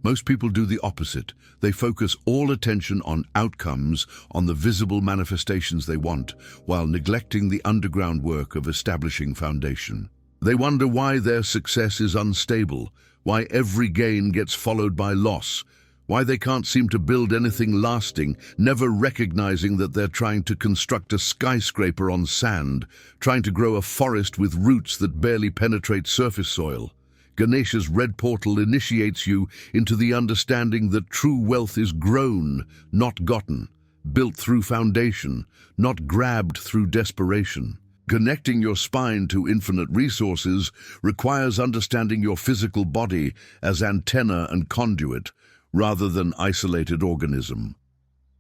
Speaker 1: Most people do the opposite. They focus all attention on outcomes, on the visible manifestations they want, while neglecting the underground work of establishing foundation. They wonder why their success is unstable, why every gain gets followed by loss, why they can't seem to build anything lasting, never recognizing that they're trying to construct a skyscraper on sand, trying to grow a forest with roots that barely penetrate surface soil. Ganesha's red portal initiates you into the understanding that true wealth is grown, not gotten, built through foundation, not grabbed through desperation. Connecting your spine to infinite resources requires understanding your physical body as antenna and conduit, rather than isolated organism.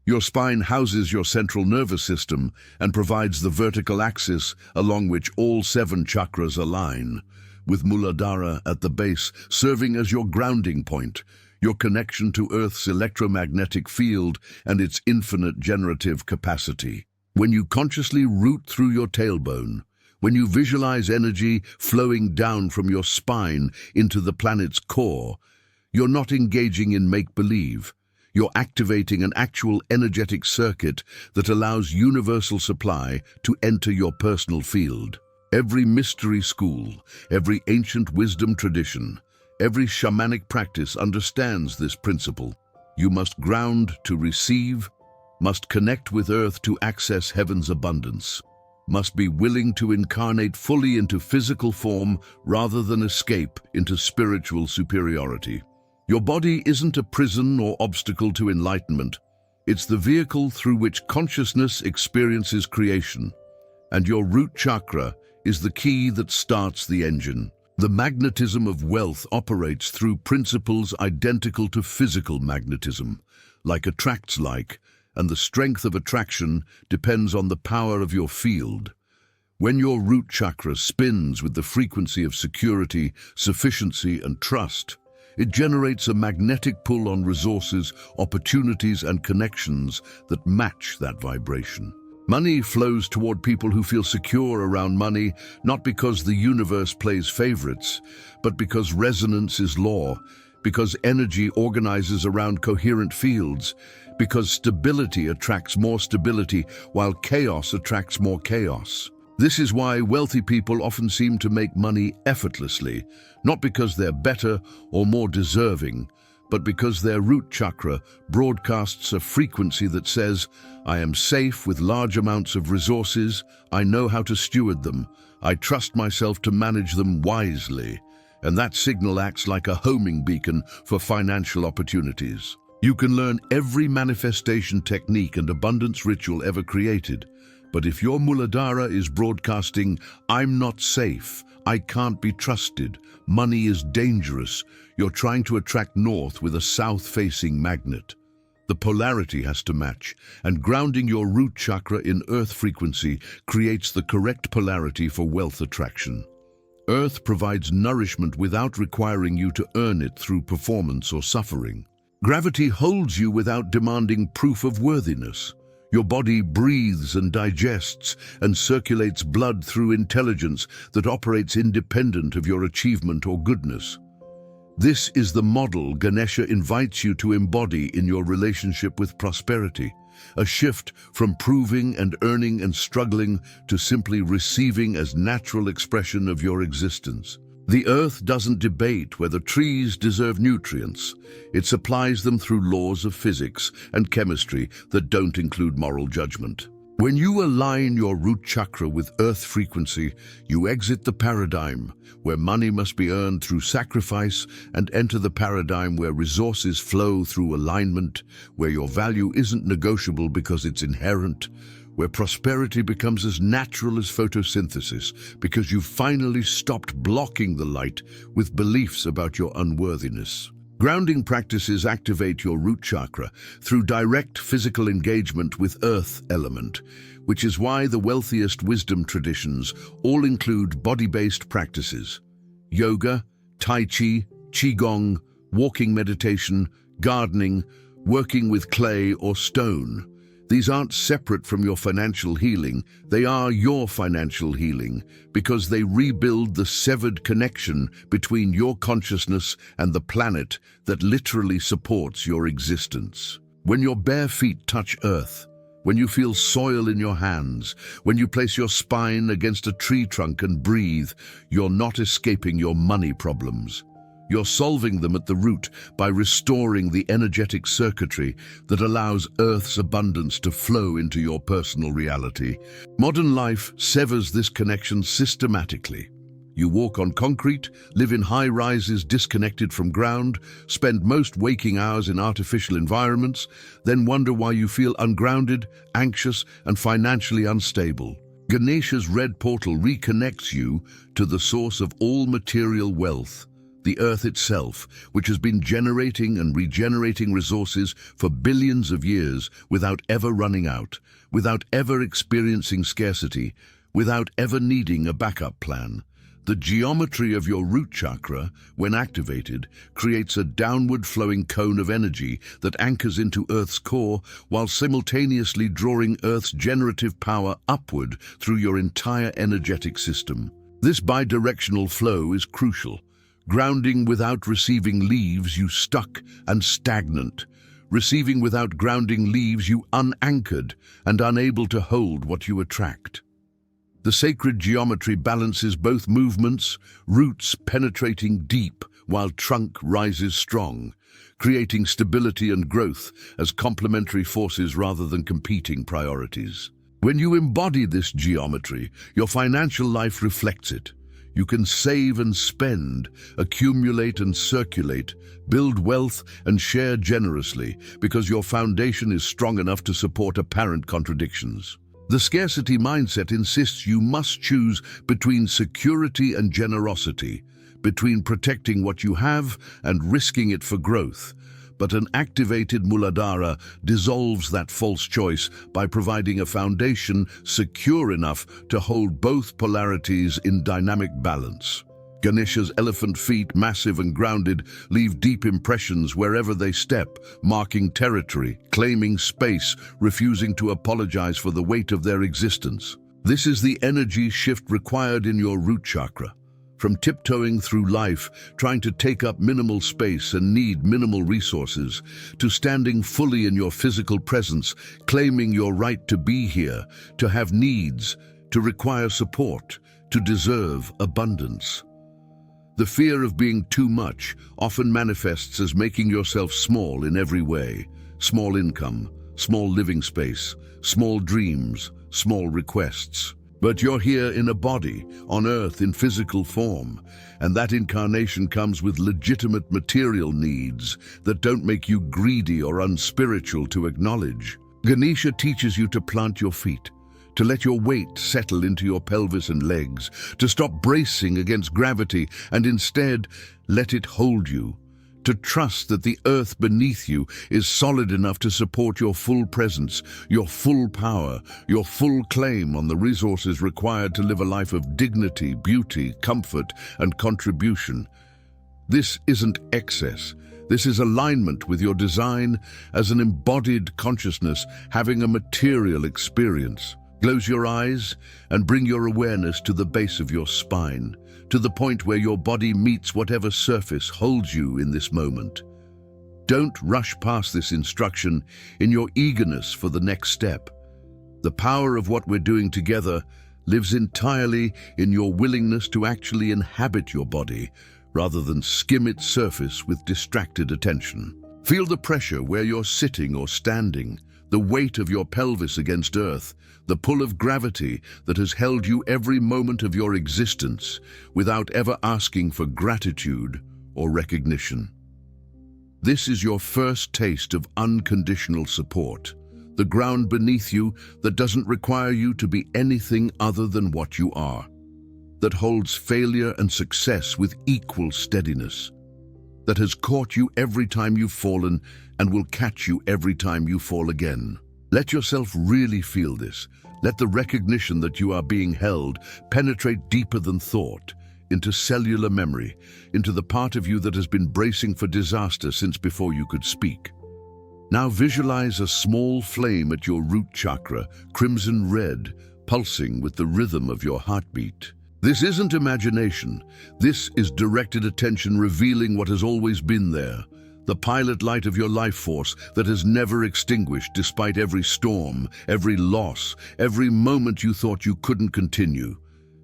Speaker 1: Your spine houses your central nervous system and provides the vertical axis along which all 7 chakras align, with Muladhara at the base serving as your grounding point, your connection to Earth's electromagnetic field and its infinite generative capacity. When you consciously root through your tailbone, when you visualize energy flowing down from your spine into the planet's core, you're not engaging in make-believe. You're activating an actual energetic circuit that allows universal supply to enter your personal field. Every mystery school, every ancient wisdom tradition, every shamanic practice understands this principle. You must ground to receive, must connect with Earth to access heaven's abundance, must be willing to incarnate fully into physical form rather than escape into spiritual superiority. Your body isn't a prison or obstacle to enlightenment. It's the vehicle through which consciousness experiences creation. And your root chakra is the key that starts the engine. The magnetism of wealth operates through principles identical to physical magnetism, like attracts like, and the strength of attraction depends on the power of your field. When your root chakra spins with the frequency of security, sufficiency, and trust, it generates a magnetic pull on resources, opportunities, and connections that match that vibration. Money flows toward people who feel secure around money, not because the universe plays favorites, but because resonance is law, because energy organizes around coherent fields, because stability attracts more stability, while chaos attracts more chaos. This is why wealthy people often seem to make money effortlessly, not because they're better or more deserving, but because their root chakra broadcasts a frequency that says, I am safe with large amounts of resources, I know how to steward them, I trust myself to manage them wisely. And that signal acts like a homing beacon for financial opportunities. You can learn every manifestation technique and abundance ritual ever created, but if your Muladhara is broadcasting, I'm not safe, I can't be trusted, money is dangerous, you're trying to attract north with a south-facing magnet. The polarity has to match, and grounding your root chakra in earth frequency creates the correct polarity for wealth attraction. Earth provides nourishment without requiring you to earn it through performance or suffering. Gravity holds you without demanding proof of worthiness. Your body breathes and digests and circulates blood through intelligence that operates independent of your achievement or goodness. This is the model Ganesha invites you to embody in your relationship with prosperity, a shift from proving and earning and struggling to simply receiving as natural expression of your existence. The earth doesn't debate whether trees deserve nutrients. It supplies them through laws of physics and chemistry that don't include moral judgment. When you align your root chakra with earth frequency, you exit the paradigm where money must be earned through sacrifice and enter the paradigm where resources flow through alignment, where your value isn't negotiable because it's inherent, where prosperity becomes as natural as photosynthesis because you've finally stopped blocking the light with beliefs about your unworthiness. Grounding practices activate your root chakra through direct physical engagement with earth element, which is why the wealthiest wisdom traditions all include body-based practices: yoga, tai chi, qigong, walking meditation, gardening, working with clay or stone. These aren't separate from your financial healing, they are your financial healing because they rebuild the severed connection between your consciousness and the planet that literally supports your existence. When your bare feet touch earth, when you feel soil in your hands, when you place your spine against a tree trunk and breathe, you're not escaping your money problems. You're solving them at the root by restoring the energetic circuitry that allows Earth's abundance to flow into your personal reality. Modern life severs this connection systematically. You walk on concrete, live in high rises disconnected from ground, spend most waking hours in artificial environments, then wonder why you feel ungrounded, anxious, and financially unstable. Ganesha's red portal reconnects you to the source of all material wealth, the earth itself, which has been generating and regenerating resources for billions of years without ever running out, without ever experiencing scarcity, without ever needing a backup plan. The geometry of your root chakra, when activated, creates a downward flowing cone of energy that anchors into Earth's core while simultaneously drawing Earth's generative power upward through your entire energetic system. This bidirectional flow is crucial. Grounding without receiving leaves you stuck and stagnant. Receiving without grounding leaves you unanchored and unable to hold what you attract. The sacred geometry balances both movements, roots penetrating deep while trunk rises strong, creating stability and growth as complementary forces rather than competing priorities. When you embody this geometry, your financial life reflects it. You can save and spend, accumulate and circulate, build wealth and share generously because your foundation is strong enough to support apparent contradictions. The scarcity mindset insists you must choose between security and generosity, between protecting what you have and risking it for growth. But an activated Muladhara dissolves that false choice by providing a foundation secure enough to hold both polarities in dynamic balance. Ganesha's elephant feet, massive and grounded, leave deep impressions wherever they step, marking territory, claiming space, refusing to apologize for the weight of their existence. This is the energy shift required in your root chakra. From tiptoeing through life, trying to take up minimal space and need minimal resources, to standing fully in your physical presence, claiming your right to be here, to have needs, to require support, to deserve abundance. The fear of being too much often manifests as making yourself small in every way. Small income, small living space, small dreams, small requests. But you're here in a body, on earth in physical form, and that incarnation comes with legitimate material needs that don't make you greedy or unspiritual to acknowledge. Ganesha teaches you to plant your feet, to let your weight settle into your pelvis and legs, to stop bracing against gravity and instead let it hold you, to trust that the earth beneath you is solid enough to support your full presence, your full power, your full claim on the resources required to live a life of dignity, beauty, comfort, and contribution. This isn't excess. This is alignment with your design as an embodied consciousness having a material experience. Close your eyes and bring your awareness to the base of your spine, to the point where your body meets whatever surface holds you in this moment. Don't rush past this instruction in your eagerness for the next step. The power of what we're doing together lives entirely in your willingness to actually inhabit your body, rather than skim its surface with distracted attention. Feel the pressure where you're sitting or standing, the weight of your pelvis against earth, the pull of gravity that has held you every moment of your existence without ever asking for gratitude or recognition. This is your first taste of unconditional support, the ground beneath you that doesn't require you to be anything other than what you are, that holds failure and success with equal steadiness, that has caught you every time you've fallen and will catch you every time you fall again. Let yourself really feel this. Let the recognition that you are being held penetrate deeper than thought, into cellular memory, into the part of you that has been bracing for disaster since before you could speak. Now visualize a small flame at your root chakra, crimson red, pulsing with the rhythm of your heartbeat. This isn't imagination. This is directed attention revealing what has always been there. The pilot light of your life force that has never extinguished despite every storm, every loss, every moment you thought you couldn't continue.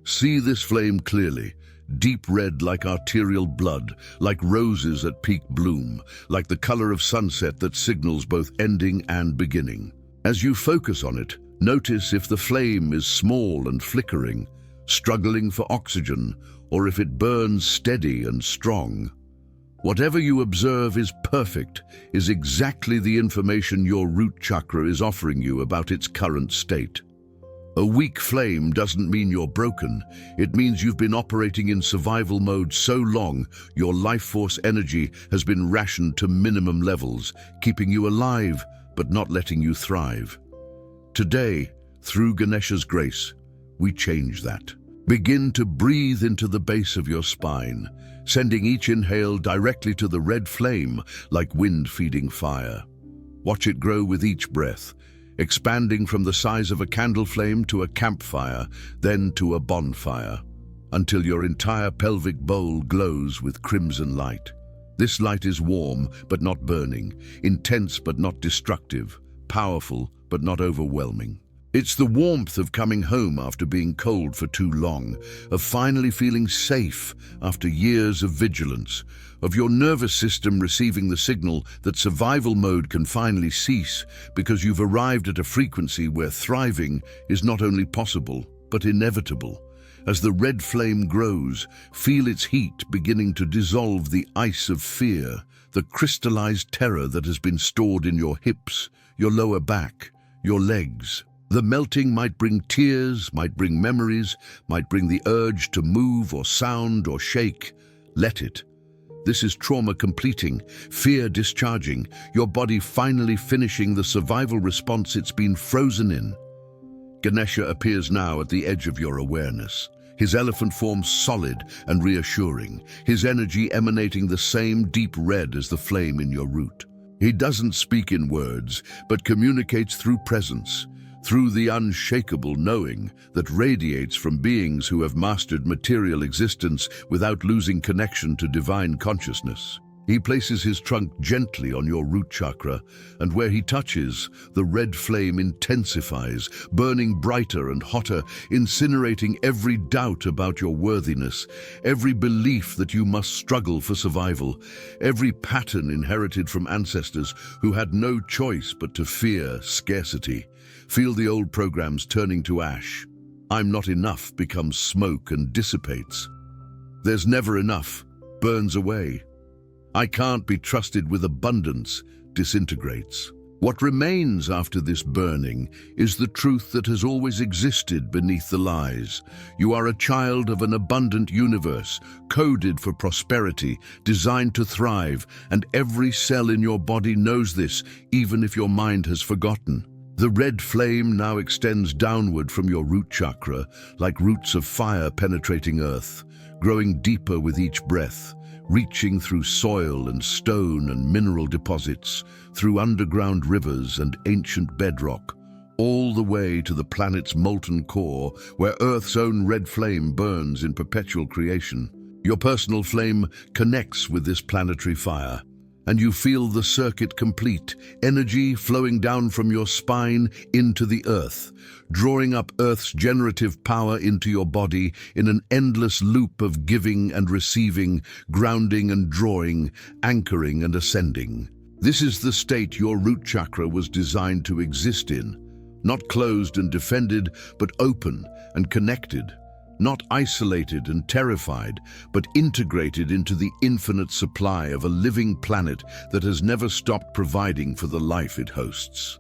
Speaker 1: See this flame clearly, deep red like arterial blood, like roses at peak bloom, like the color of sunset that signals both ending and beginning. As you focus on it, notice if the flame is small and flickering, struggling for oxygen, or if it burns steady and strong. Whatever you observe is perfect, is exactly the information your root chakra is offering you about its current state. A weak flame doesn't mean you're broken. It means you've been operating in survival mode so long, your life force energy has been rationed to minimum levels, keeping you alive, but not letting you thrive. Today, through Ganesha's grace, we change that. Begin to breathe into the base of your spine, sending each inhale directly to the red flame like wind feeding fire. Watch it grow with each breath, expanding from the size of a candle flame to a campfire, then to a bonfire, until your entire pelvic bowl glows with crimson light. This light is warm but not burning, intense but not destructive, powerful but not overwhelming. It's the warmth of coming home after being cold for too long, of finally feeling safe after years of vigilance, of your nervous system receiving the signal that survival mode can finally cease because you've arrived at a frequency where thriving is not only possible, but inevitable. As the red flame grows, feel its heat beginning to dissolve the ice of fear, the crystallized terror that has been stored in your hips, your lower back, your legs. The melting might bring tears, might bring memories, might bring the urge to move or sound or shake. Let it. This is trauma completing, fear discharging, your body finally finishing the survival response it's been frozen in. Ganesha appears now at the edge of your awareness, his elephant form solid and reassuring, his energy emanating the same deep red as the flame in your root. He doesn't speak in words, but communicates through presence, through the unshakable knowing that radiates from beings who have mastered material existence without losing connection to divine consciousness. He places his trunk gently on your root chakra, and where he touches, the red flame intensifies, burning brighter and hotter, incinerating every doubt about your worthiness, every belief that you must struggle for survival, every pattern inherited from ancestors who had no choice but to fear scarcity. Feel the old programs turning to ash. I'm not enough becomes smoke and dissipates. There's never enough burns away. I can't be trusted with abundance disintegrates. What remains after this burning is the truth that has always existed beneath the lies. You are a child of an abundant universe, coded for prosperity, designed to thrive, and every cell in your body knows this, even if your mind has forgotten. The red flame now extends downward from your root chakra, like roots of fire penetrating earth, growing deeper with each breath, reaching through soil and stone and mineral deposits, through underground rivers and ancient bedrock, all the way to the planet's molten core, where Earth's own red flame burns in perpetual creation. Your personal flame connects with this planetary fire, and you feel the circuit complete, energy flowing down from your spine into the earth, drawing up Earth's generative power into your body in an endless loop of giving and receiving, grounding and drawing, anchoring and ascending. This is the state your root chakra was designed to exist in, not closed and defended, but open and connected. Not isolated and terrified, but integrated into the infinite supply of a living planet that has never stopped providing for the life it hosts.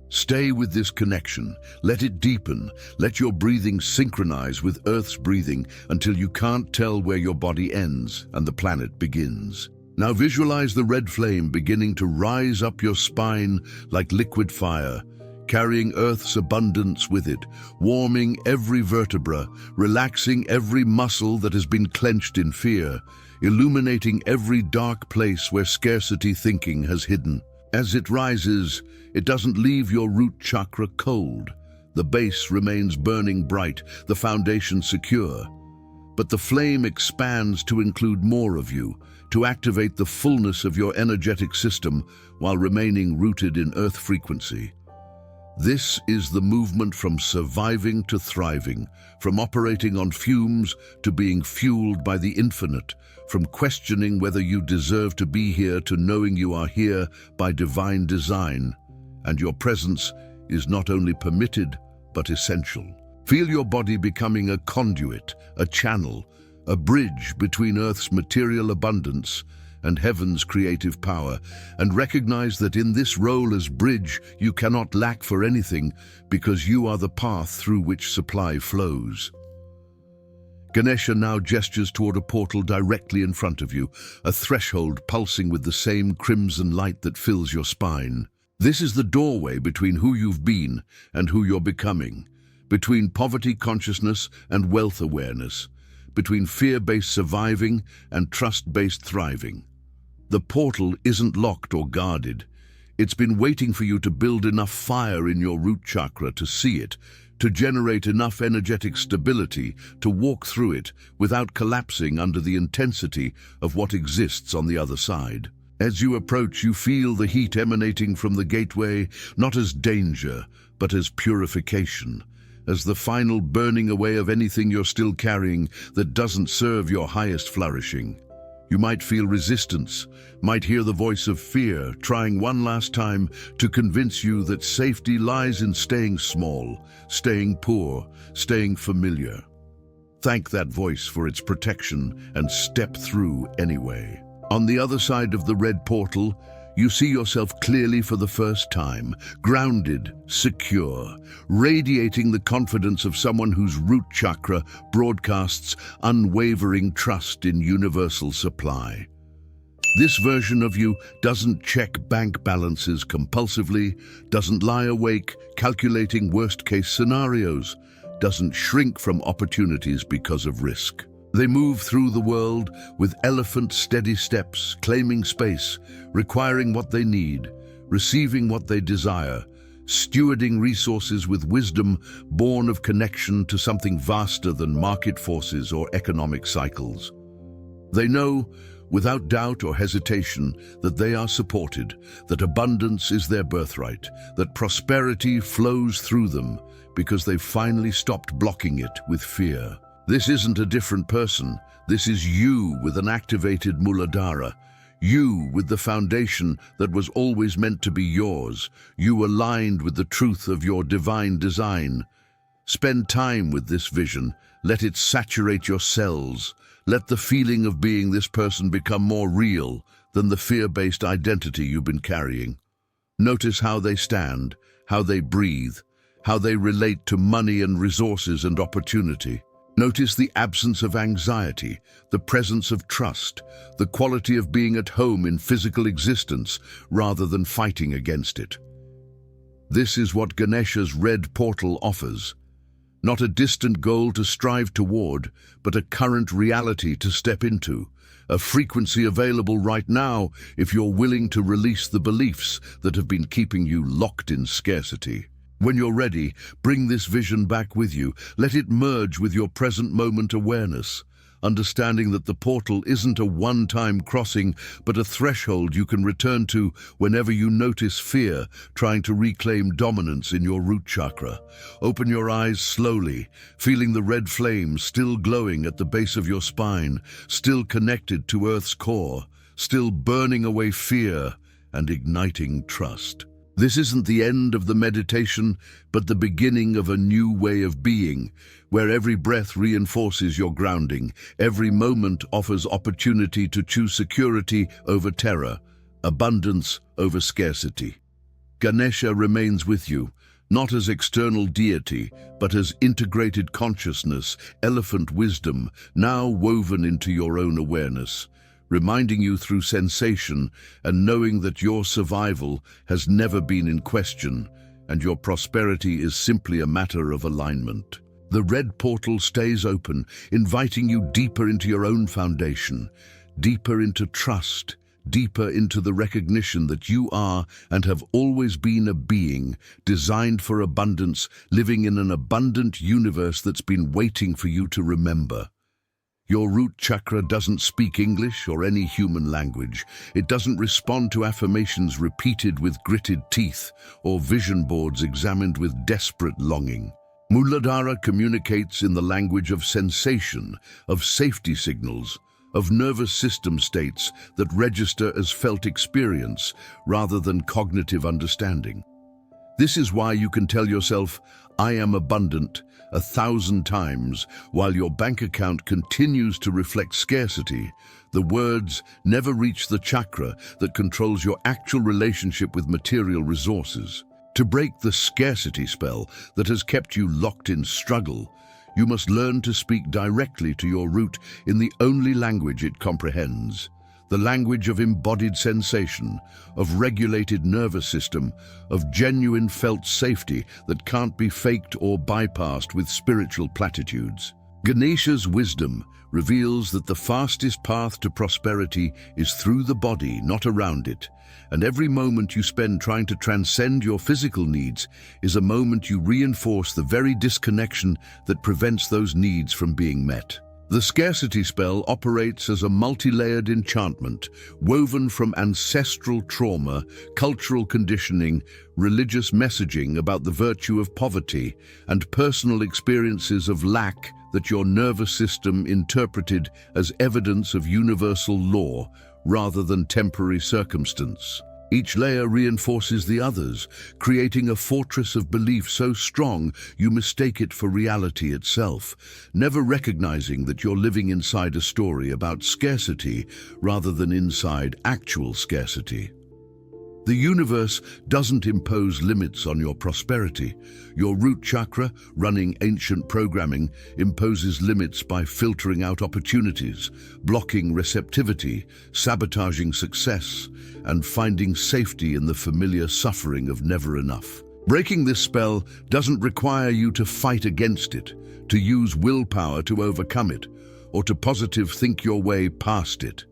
Speaker 1: Stay with this connection, let it deepen, let your breathing synchronize with Earth's breathing until you can't tell where your body ends and the planet begins. Now visualize the red flame beginning to rise up your spine like liquid fire, carrying Earth's abundance with it, warming every vertebra, relaxing every muscle that has been clenched in fear, illuminating every dark place where scarcity thinking has hidden. As it rises, it doesn't leave your root chakra cold. The base remains burning bright, the foundation secure. But the flame expands to include more of you, to activate the fullness of your energetic system while remaining rooted in Earth frequency. This is the movement from surviving to thriving, from operating on fumes to being fueled by the infinite, from questioning whether you deserve to be here to knowing you are here by divine design, and your presence is not only permitted, but essential. Feel your body becoming a conduit, a channel, a bridge between Earth's material abundance and heaven's creative power, and recognize that in this role as bridge you cannot lack for anything because you are the path through which supply flows. Ganesha now gestures toward a portal directly in front of you, a threshold pulsing with the same crimson light that fills your spine. This is the doorway between who you've been and who you're becoming, between poverty consciousness and wealth awareness, between fear-based surviving and trust-based thriving. The portal isn't locked or guarded. It's been waiting for you to build enough fire in your root chakra to see it, to generate enough energetic stability to walk through it without collapsing under the intensity of what exists on the other side. As you approach, you feel the heat emanating from the gateway, not as danger, but as purification, as the final burning away of anything you're still carrying that doesn't serve your highest flourishing. You might feel resistance, might hear the voice of fear, trying one last time to convince you that safety lies in staying small, staying poor, staying familiar. Thank that voice for its protection and step through anyway. On the other side of the red portal, you see yourself clearly for the first time, grounded, secure, radiating the confidence of someone whose root chakra broadcasts unwavering trust in universal supply. This version of you doesn't check bank balances compulsively, doesn't lie awake calculating worst-case scenarios, doesn't shrink from opportunities because of risk. They move through the world with elephant-steady steps, claiming space, requiring what they need, receiving what they desire, stewarding resources with wisdom born of connection to something vaster than market forces or economic cycles. They know, without doubt or hesitation, that they are supported, that abundance is their birthright, that prosperity flows through them because they've finally stopped blocking it with fear. This isn't a different person. This is you with an activated Muladhara. You with the foundation that was always meant to be yours. You aligned with the truth of your divine design. Spend time with this vision. Let it saturate your cells. Let the feeling of being this person become more real than the fear-based identity you've been carrying. Notice how they stand, how they breathe, how they relate to money and resources and opportunity. Notice the absence of anxiety, the presence of trust, the quality of being at home in physical existence rather than fighting against it. This is what Ganesha's red portal offers. Not a distant goal to strive toward, but a current reality to step into, a frequency available right now if you're willing to release the beliefs that have been keeping you locked in scarcity. When you're ready, bring this vision back with you. Let it merge with your present moment awareness, understanding that the portal isn't a one-time crossing, but a threshold you can return to whenever you notice fear trying to reclaim dominance in your root chakra. Open your eyes slowly, feeling the red flame still glowing at the base of your spine, still connected to Earth's core, still burning away fear and igniting trust. This isn't the end of the meditation, but the beginning of a new way of being, where every breath reinforces your grounding, every moment offers opportunity to choose security over terror, abundance over scarcity. Ganesha remains with you, not as external deity, but as integrated consciousness, elephant wisdom, now woven into your own awareness, reminding you through sensation and knowing that your survival has never been in question and your prosperity is simply a matter of alignment. The red portal stays open, inviting you deeper into your own foundation, deeper into trust, deeper into the recognition that you are and have always been a being designed for abundance, living in an abundant universe that's been waiting for you to remember. Your root chakra doesn't speak English or any human language. It doesn't respond to affirmations repeated with gritted teeth or vision boards examined with desperate longing. Muladhara communicates in the language of sensation, of safety signals, of nervous system states that register as felt experience rather than cognitive understanding. This is why you can tell yourself, "I am abundant," 1,000 times, while your bank account continues to reflect scarcity. The words never reach the chakra that controls your actual relationship with material resources. To break the scarcity spell that has kept you locked in struggle, you must learn to speak directly to your root in the only language it comprehends. The language of embodied sensation, of regulated nervous system, of genuine felt safety that can't be faked or bypassed with spiritual platitudes. Ganesha's wisdom reveals that the fastest path to prosperity is through the body, not around it, and every moment you spend trying to transcend your physical needs is a moment you reinforce the very disconnection that prevents those needs from being met. The scarcity spell operates as a multi-layered enchantment, woven from ancestral trauma, cultural conditioning, religious messaging about the virtue of poverty, and personal experiences of lack that your nervous system interpreted as evidence of universal law rather than temporary circumstance. Each layer reinforces the others, creating a fortress of belief so strong you mistake it for reality itself, never recognizing that you're living inside a story about scarcity rather than inside actual scarcity. The universe doesn't impose limits on your prosperity. Your root chakra, running ancient programming, imposes limits by filtering out opportunities, blocking receptivity, sabotaging success, and finding safety in the familiar suffering of never enough. Breaking this spell doesn't require you to fight against it, to use willpower to overcome it, or to positive think your way past it.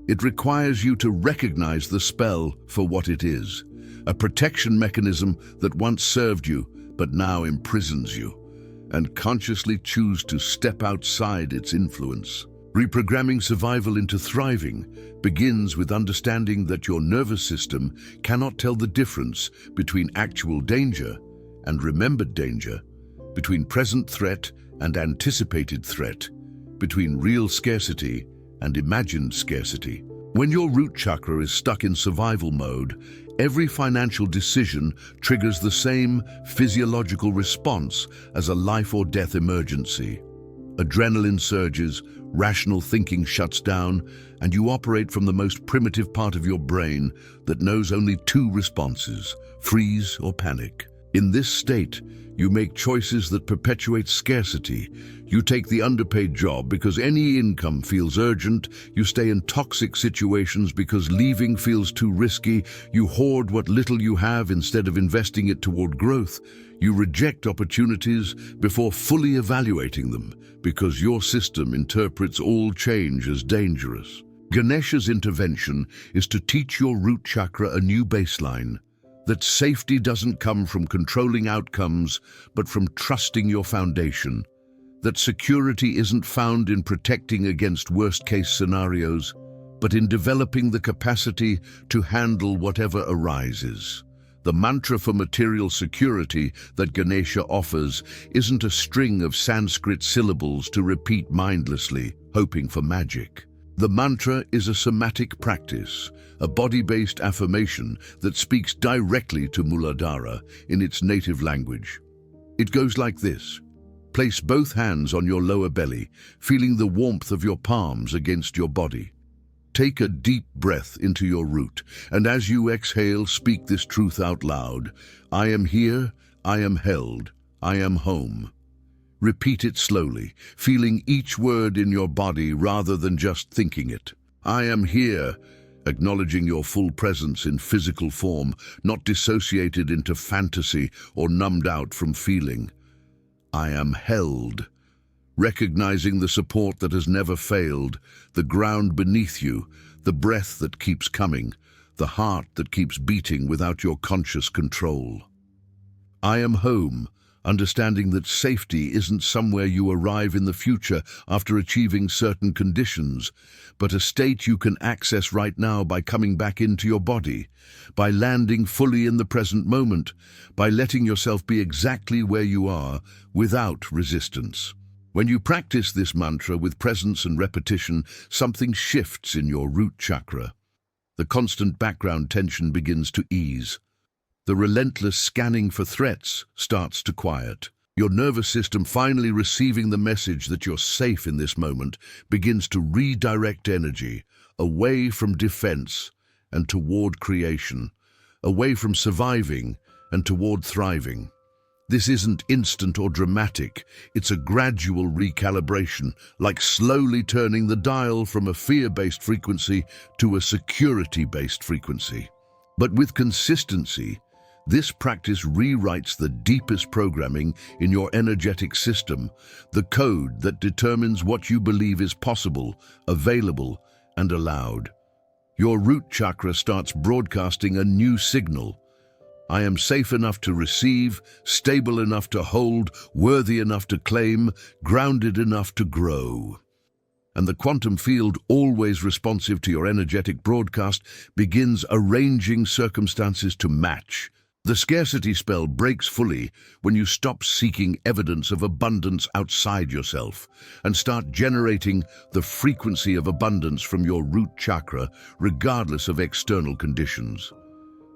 Speaker 1: It requires you to recognize the spell for what it is, a protection mechanism that once served you but now imprisons you, and consciously choose to step outside its influence. Reprogramming survival into thriving begins with understanding that your nervous system cannot tell the difference between actual danger and remembered danger, between present threat and anticipated threat, between real scarcity and imagined scarcity. When your root chakra is stuck in survival mode, every financial decision triggers the same physiological response as a life or death emergency. Adrenaline surges, rational thinking shuts down, and you operate from the most primitive part of your brain that knows only two responses: freeze or panic. In this state, you make choices that perpetuate scarcity. You take the underpaid job because any income feels urgent. You stay in toxic situations because leaving feels too risky. You hoard what little you have instead of investing it toward growth. You reject opportunities before fully evaluating them because your system interprets all change as dangerous. Ganesha's intervention is to teach your root chakra a new baseline, that safety doesn't come from controlling outcomes, but from trusting your foundation. That security isn't found in protecting against worst-case scenarios, but in developing the capacity to handle whatever arises. The mantra for material security that Ganesha offers isn't a string of Sanskrit syllables to repeat mindlessly, hoping for magic. The mantra is a somatic practice, a body-based affirmation that speaks directly to Muladhara in its native language. It goes like this. Place both hands on your lower belly, feeling the warmth of your palms against your body. Take a deep breath into your root, and as you exhale, speak this truth out loud. I am here, I am held, I am home. Repeat it slowly, feeling each word in your body rather than just thinking it. I am here, acknowledging your full presence in physical form, not dissociated into fantasy or numbed out from feeling. I am held, recognizing the support that has never failed, the ground beneath you, the breath that keeps coming, the heart that keeps beating without your conscious control. I am home, understanding that safety isn't somewhere you arrive in the future after achieving certain conditions, but a state you can access right now by coming back into your body, by landing fully in the present moment, by letting yourself be exactly where you are without resistance. When you practice this mantra with presence and repetition, something shifts in your root chakra. The constant background tension begins to ease. The relentless scanning for threats starts to quiet. Your nervous system, finally receiving the message that you're safe in this moment, begins to redirect energy away from defense and toward creation, away from surviving and toward thriving. This isn't instant or dramatic. It's a gradual recalibration, like slowly turning the dial from a fear-based frequency to a security-based frequency. But with consistency, this practice rewrites the deepest programming in your energetic system, the code that determines what you believe is possible, available, and allowed. Your root chakra starts broadcasting a new signal. I am safe enough to receive, stable enough to hold, worthy enough to claim, grounded enough to grow. And the quantum field, always responsive to your energetic broadcast, begins arranging circumstances to match. The scarcity spell breaks fully when you stop seeking evidence of abundance outside yourself and start generating the frequency of abundance from your root chakra, regardless of external conditions.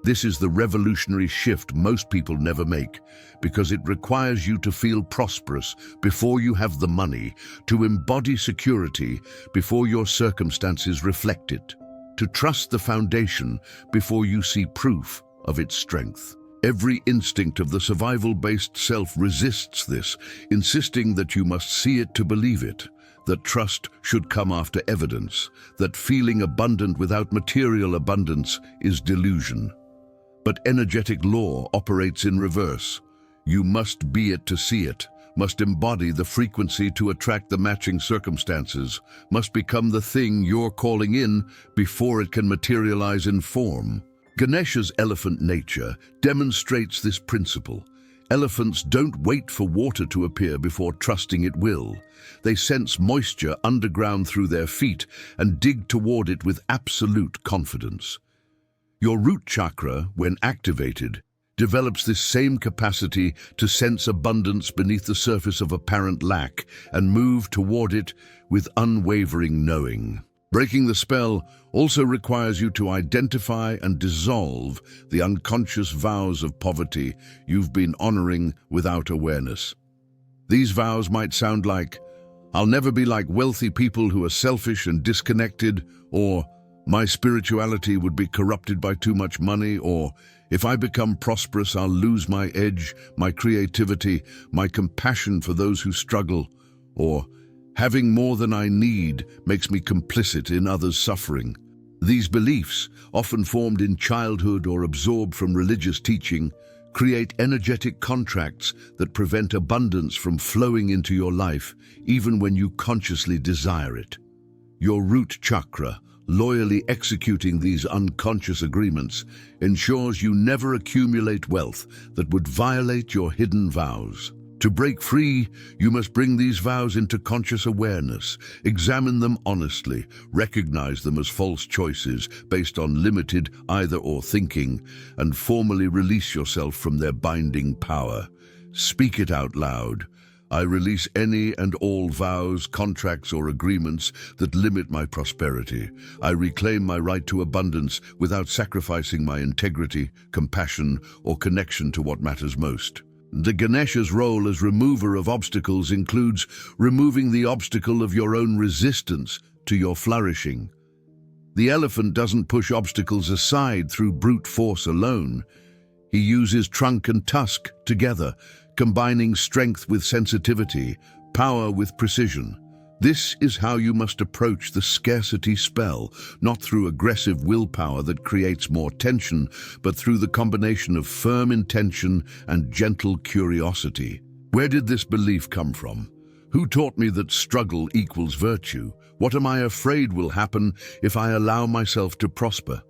Speaker 1: This is the revolutionary shift most people never make, because it requires you to feel prosperous before you have the money, to embody security before your circumstances reflect it, to trust the foundation before you see proof of its strength. Every instinct of the survival-based self resists this, insisting that you must see it to believe it, that trust should come after evidence, that feeling abundant without material abundance is delusion. But energetic law operates in reverse. You must be it to see it, must embody the frequency to attract the matching circumstances, must become the thing you're calling in before it can materialize in form. Ganesha's elephant nature demonstrates this principle. Elephants don't wait for water to appear before trusting it will. They sense moisture underground through their feet and dig toward it with absolute confidence. Your root chakra, when activated, develops this same capacity to sense abundance beneath the surface of apparent lack and move toward it with unwavering knowing. Breaking the spell also requires you to identify and dissolve the unconscious vows of poverty you've been honoring without awareness. These vows might sound like, "I'll never be like wealthy people who are selfish and disconnected," or "My spirituality would be corrupted by too much money," or "If I become prosperous, I'll lose my edge, my creativity, my compassion for those who struggle," or "Having more than I need makes me complicit in others' suffering." These beliefs, often formed in childhood or absorbed from religious teaching, create energetic contracts that prevent abundance from flowing into your life, even when you consciously desire it. Your root chakra, loyally executing these unconscious agreements, ensures you never accumulate wealth that would violate your hidden vows. To break free, you must bring these vows into conscious awareness, examine them honestly, recognize them as false choices based on limited either-or thinking, and formally release yourself from their binding power. Speak it out loud. "I release any and all vows, contracts, or agreements that limit my prosperity. I reclaim my right to abundance without sacrificing my integrity, compassion, or connection to what matters most." The Ganesha's role as remover of obstacles includes removing the obstacle of your own resistance to your flourishing. The elephant doesn't push obstacles aside through brute force alone. He uses trunk and tusk together, combining strength with sensitivity, power with precision. This is how you must approach the scarcity spell, not through aggressive willpower that creates more tension, but through the combination of firm intention and gentle curiosity. Where did this belief come from? Who taught me that struggle equals virtue? What am I afraid will happen if I allow myself to prosper?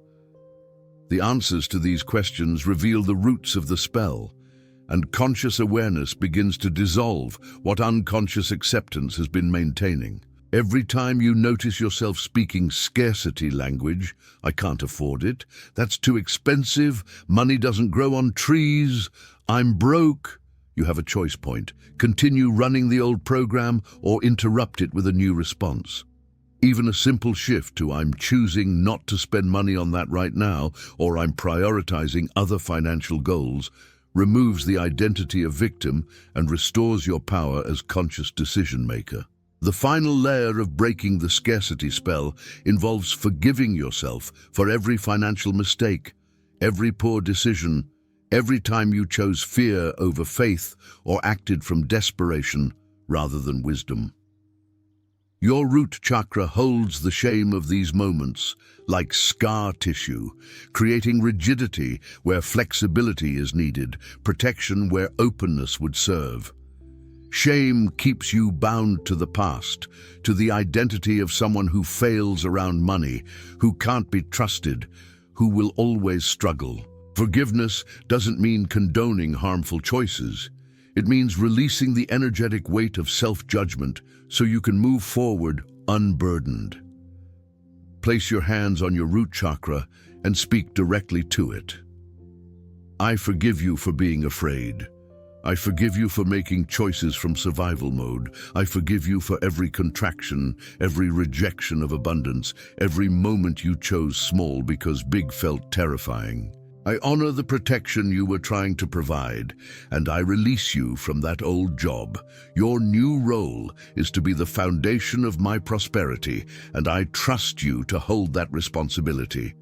Speaker 1: The answers to these questions reveal the roots of the spell, and conscious awareness begins to dissolve what unconscious acceptance has been maintaining. Every time you notice yourself speaking scarcity language, "I can't afford it," "That's too expensive," "Money doesn't grow on trees," "I'm broke," you have a choice point. Continue running the old program or interrupt it with a new response. Even a simple shift to "I'm choosing not to spend money on that right now," or "I'm prioritizing other financial goals," removes the identity of victim and restores your power as conscious decision maker. The final layer of breaking the scarcity spell involves forgiving yourself for every financial mistake, every poor decision, every time you chose fear over faith or acted from desperation rather than wisdom. Your root chakra holds the shame of these moments like scar tissue, creating rigidity where flexibility is needed, protection where openness would serve. Shame keeps you bound to the past, to the identity of someone who fails around money, who can't be trusted, who will always struggle. Forgiveness doesn't mean condoning harmful choices. It means releasing the energetic weight of self-judgment so you can move forward unburdened. Place your hands on your root chakra and speak directly to it. "I forgive you for being afraid. I forgive you for making choices from survival mode. I forgive you for every contraction, every rejection of abundance, every moment you chose small because big felt terrifying. I honor the protection you were trying to provide, and I release you from that old job. Your new role is to be the foundation of my prosperity, and I trust you to hold that responsibility."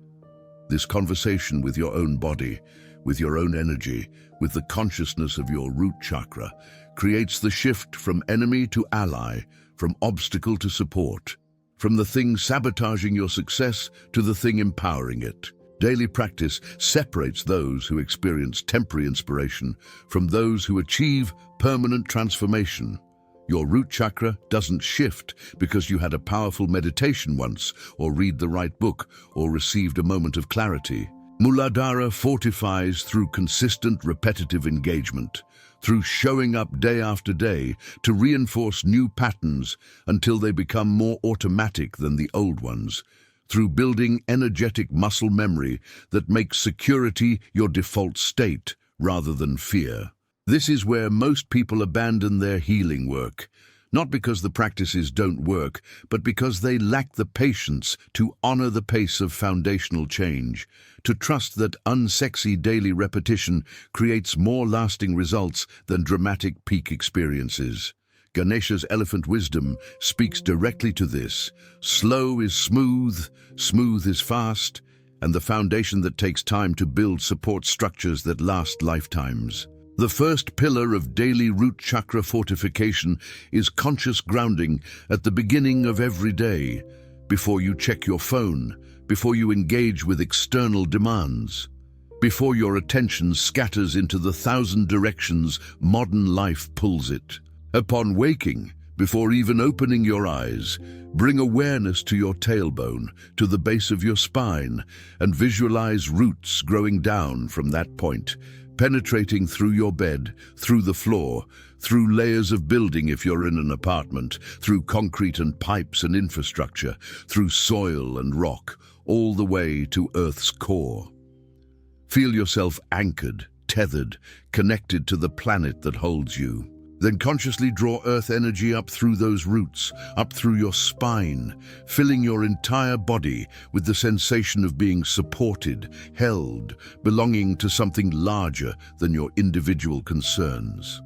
Speaker 1: This conversation with your own body, with your own energy, with the consciousness of your root chakra, creates the shift from enemy to ally, from obstacle to support, from the thing sabotaging your success to the thing empowering it. Daily practice separates those who experience temporary inspiration from those who achieve permanent transformation. Your root chakra doesn't shift because you had a powerful meditation once, or read the right book, or received a moment of clarity. Muladhara fortifies through consistent repetitive engagement, through showing up day after day to reinforce new patterns until they become more automatic than the old ones, through building energetic muscle memory that makes security your default state rather than fear. This is where most people abandon their healing work, not because the practices don't work, but because they lack the patience to honor the pace of foundational change, to trust that unsexy daily repetition creates more lasting results than dramatic peak experiences. Ganesha's elephant wisdom speaks directly to this. Slow is smooth, smooth is fast, and the foundation that takes time to build supports structures that last lifetimes. The first pillar of daily root chakra fortification is conscious grounding at the beginning of every day, before you check your phone, before you engage with external demands, before your attention scatters into the 1,000 directions modern life pulls it. Upon waking, before even opening your eyes, bring awareness to your tailbone, to the base of your spine, and visualize roots growing down from that point, penetrating through your bed, through the floor, through layers of building if you're in an apartment, through concrete and pipes and infrastructure, through soil and rock, all the way to Earth's core. Feel yourself anchored, tethered, connected to the planet that holds you. Then consciously draw earth energy up through those roots, up through your spine, filling your entire body with the sensation of being supported, held, belonging to something larger than your individual concerns.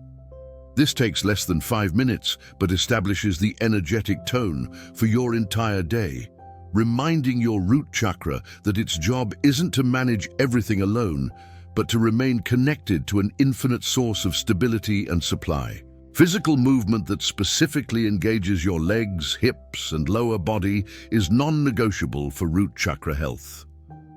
Speaker 1: This takes less than 5 minutes, but establishes the energetic tone for your entire day, reminding your root chakra that its job isn't to manage everything alone, but to remain connected to an infinite source of stability and supply. Physical movement that specifically engages your legs, hips, and lower body is non-negotiable for root chakra health.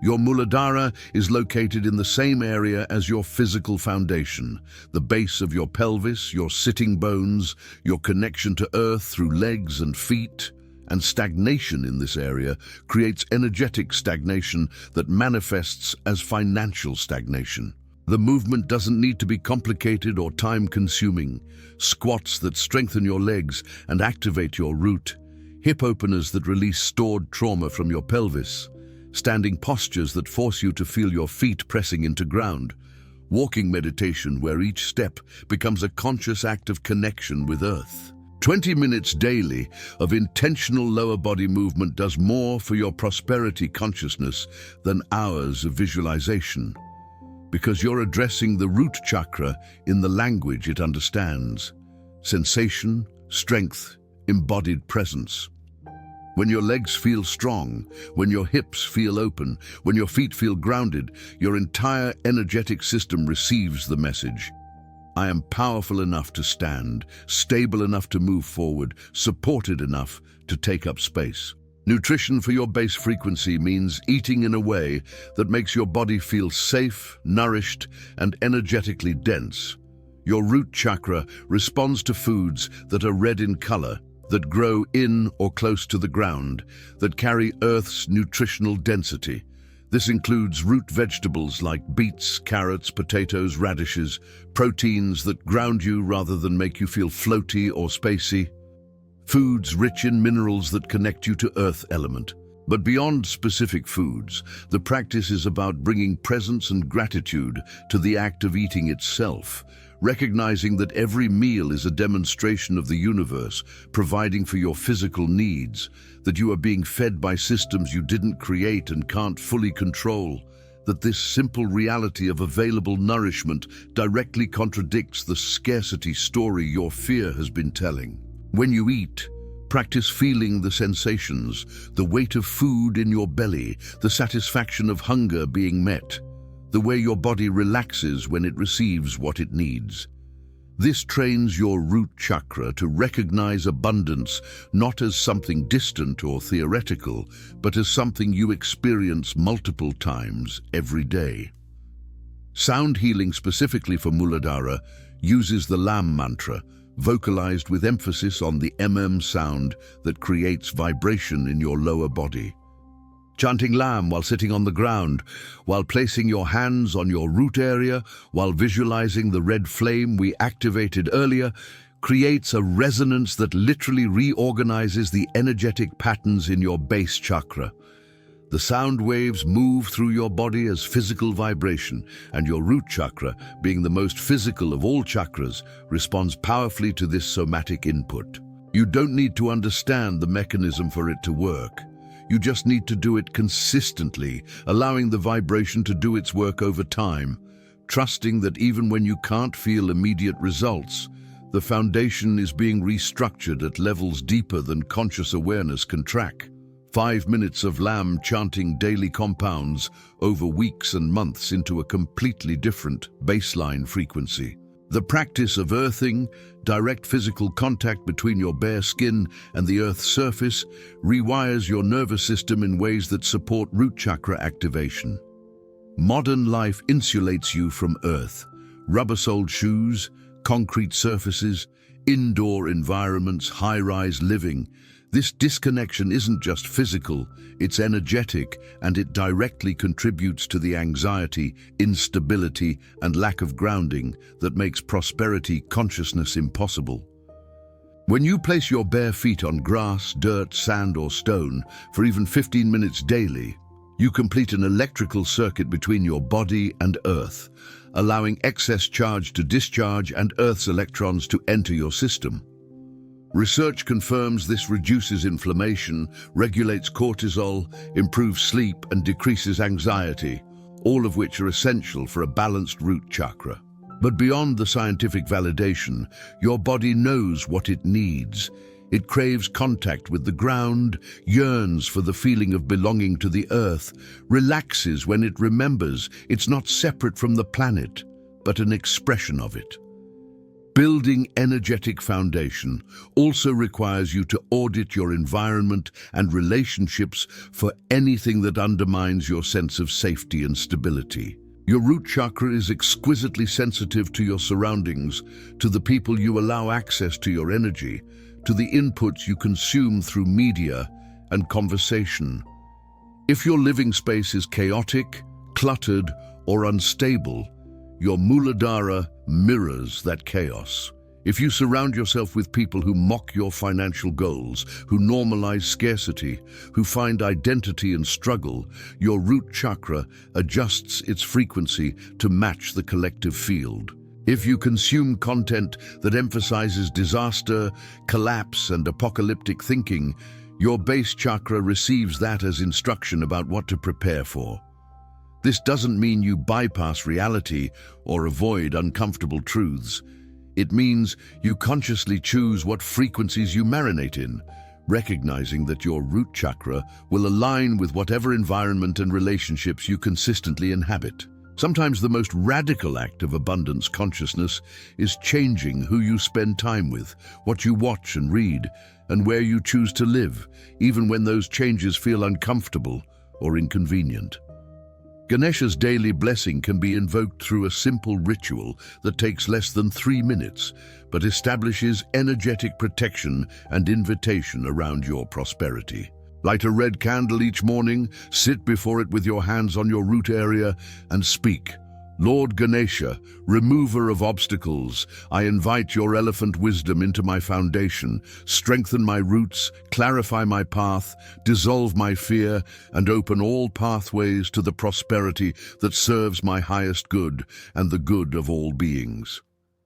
Speaker 1: Your Muladhara is located in the same area as your physical foundation, the base of your pelvis, your sitting bones, your connection to earth through legs and feet. And stagnation in this area creates energetic stagnation that manifests as financial stagnation. The movement doesn't need to be complicated or time-consuming. Squats that strengthen your legs and activate your root, hip openers that release stored trauma from your pelvis, standing postures that force you to feel your feet pressing into ground, walking meditation where each step becomes a conscious act of connection with earth. 20 minutes daily of intentional lower body movement does more for your prosperity consciousness than hours of visualization, because you're addressing the root chakra in the language it understands: sensation, strength, embodied presence. When your legs feel strong, when your hips feel open, when your feet feel grounded, your entire energetic system receives the message. I am powerful enough to stand, stable enough to move forward, supported enough to take up space. Nutrition for your base frequency means eating in a way that makes your body feel safe, nourished, and energetically dense. Your root chakra responds to foods that are red in color, that grow in or close to the ground, that carry Earth's nutritional density. This includes root vegetables like beets, carrots, potatoes, radishes, proteins that ground you rather than make you feel floaty or spacey, foods rich in minerals that connect you to earth element. But beyond specific foods, the practice is about bringing presence and gratitude to the act of eating itself, recognizing that every meal is a demonstration of the universe, providing for your physical needs, that you are being fed by systems you didn't create and can't fully control, that this simple reality of available nourishment directly contradicts the scarcity story your fear has been telling. When you eat, practice feeling the sensations, the weight of food in your belly, the satisfaction of hunger being met, the way your body relaxes when it receives what it needs. This trains your root chakra to recognize abundance not as something distant or theoretical, but as something you experience multiple times every day. Sound healing specifically for Muladhara uses the Lam mantra, vocalized with emphasis on the sound that creates vibration in your lower body. chanting Lam while sitting on the ground, while placing your hands on your root area, while visualizing the red flame we activated earlier, creates a resonance that literally reorganizes the energetic patterns in your base chakra. The sound waves move through your body as physical vibration, and your root chakra, being the most physical of all chakras, responds powerfully to this somatic input. You don't need to understand the mechanism for it to work. You just need to do it consistently, allowing the vibration to do its work over time, trusting that even when you can't feel immediate results, the foundation is being restructured at levels deeper than conscious awareness can track. 5 minutes of Lam chanting daily compounds over weeks and months into a completely different baseline frequency. The practice of earthing, direct physical contact between your bare skin and the earth's surface, rewires your nervous system in ways that support root chakra activation. Modern life insulates you from earth. Rubber-soled shoes, concrete surfaces, indoor environments, high-rise living. This disconnection isn't just physical, it's energetic, and it directly contributes to the anxiety, instability, and lack of grounding that makes prosperity consciousness impossible. When you place your bare feet on grass, dirt, sand, or stone for even 15 minutes daily, you complete an electrical circuit between your body and earth, allowing excess charge to discharge and Earth's electrons to enter your system. Research confirms this reduces inflammation, regulates cortisol, improves sleep, and decreases anxiety, all of which are essential for a balanced root chakra. But beyond the scientific validation, your body knows what it needs. It craves contact with the ground, yearns for the feeling of belonging to the earth, relaxes when it remembers it's not separate from the planet, but an expression of it. Building energetic foundation also requires you to audit your environment and relationships for anything that undermines your sense of safety and stability. Your root chakra is exquisitely sensitive to your surroundings, to the people you allow access to your energy, to the inputs you consume through media and conversation. If your living space is chaotic, cluttered, or unstable, your Muladhara mirrors that chaos. If you surround yourself with people who mock your financial goals, who normalize scarcity, who find identity in struggle, your root chakra adjusts its frequency to match the collective field. If you consume content that emphasizes disaster, collapse, and apocalyptic thinking, your base chakra receives that as instruction about what to prepare for. This doesn't mean you bypass reality or avoid uncomfortable truths. It means you consciously choose what frequencies you marinate in, recognizing that your root chakra will align with whatever environment and relationships you consistently inhabit. Sometimes the most radical act of abundance consciousness is changing who you spend time with, what you watch and read, and where you choose to live, even when those changes feel uncomfortable or inconvenient. Ganesha's daily blessing can be invoked through a simple ritual that takes less than 3 minutes, but establishes energetic protection and invitation around your prosperity. Light a red candle each morning, sit before it with your hands on your root area, and speak. Lord Ganesha, remover of obstacles, I invite your elephant wisdom into my foundation, strengthen my roots, clarify my path, dissolve my fear, and open all pathways to the prosperity that serves my highest good and the good of all beings.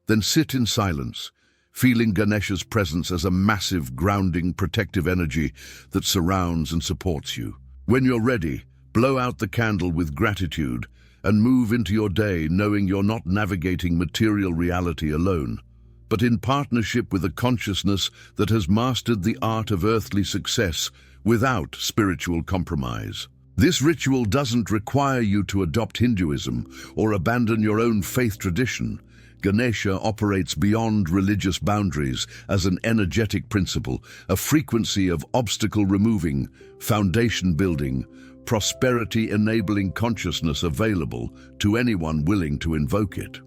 Speaker 1: Then sit in silence, feeling Ganesha's presence as a massive, grounding, protective energy that surrounds and supports you. When you're ready, blow out the candle with gratitude and move into your day knowing you're not navigating material reality alone, but in partnership with a consciousness that has mastered the art of earthly success without spiritual compromise. This ritual doesn't require you to adopt Hinduism or abandon your own faith tradition. Ganesha operates beyond religious boundaries as an energetic principle, a frequency of obstacle-removing, foundation-building, prosperity-enabling consciousness available to anyone willing to invoke it.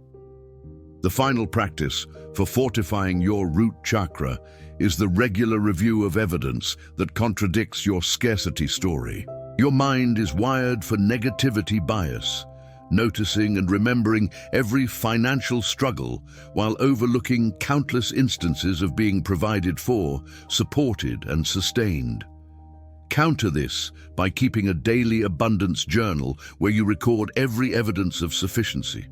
Speaker 1: The final practice for fortifying your root chakra is the regular review of evidence that contradicts your scarcity story. Your mind is wired for negativity bias, noticing and remembering every financial struggle while overlooking countless instances of being provided for, supported, and sustained. Counter this by keeping a daily abundance journal where you record every evidence of sufficiency.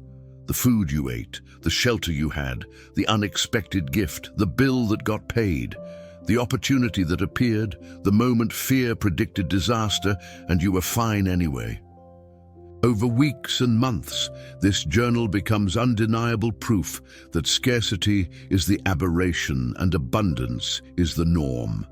Speaker 1: The food you ate, the shelter you had, the unexpected gift, the bill that got paid, the opportunity that appeared, the moment fear predicted disaster and you were fine anyway. Over weeks and months, this journal becomes undeniable proof that scarcity is the aberration and abundance is the norm.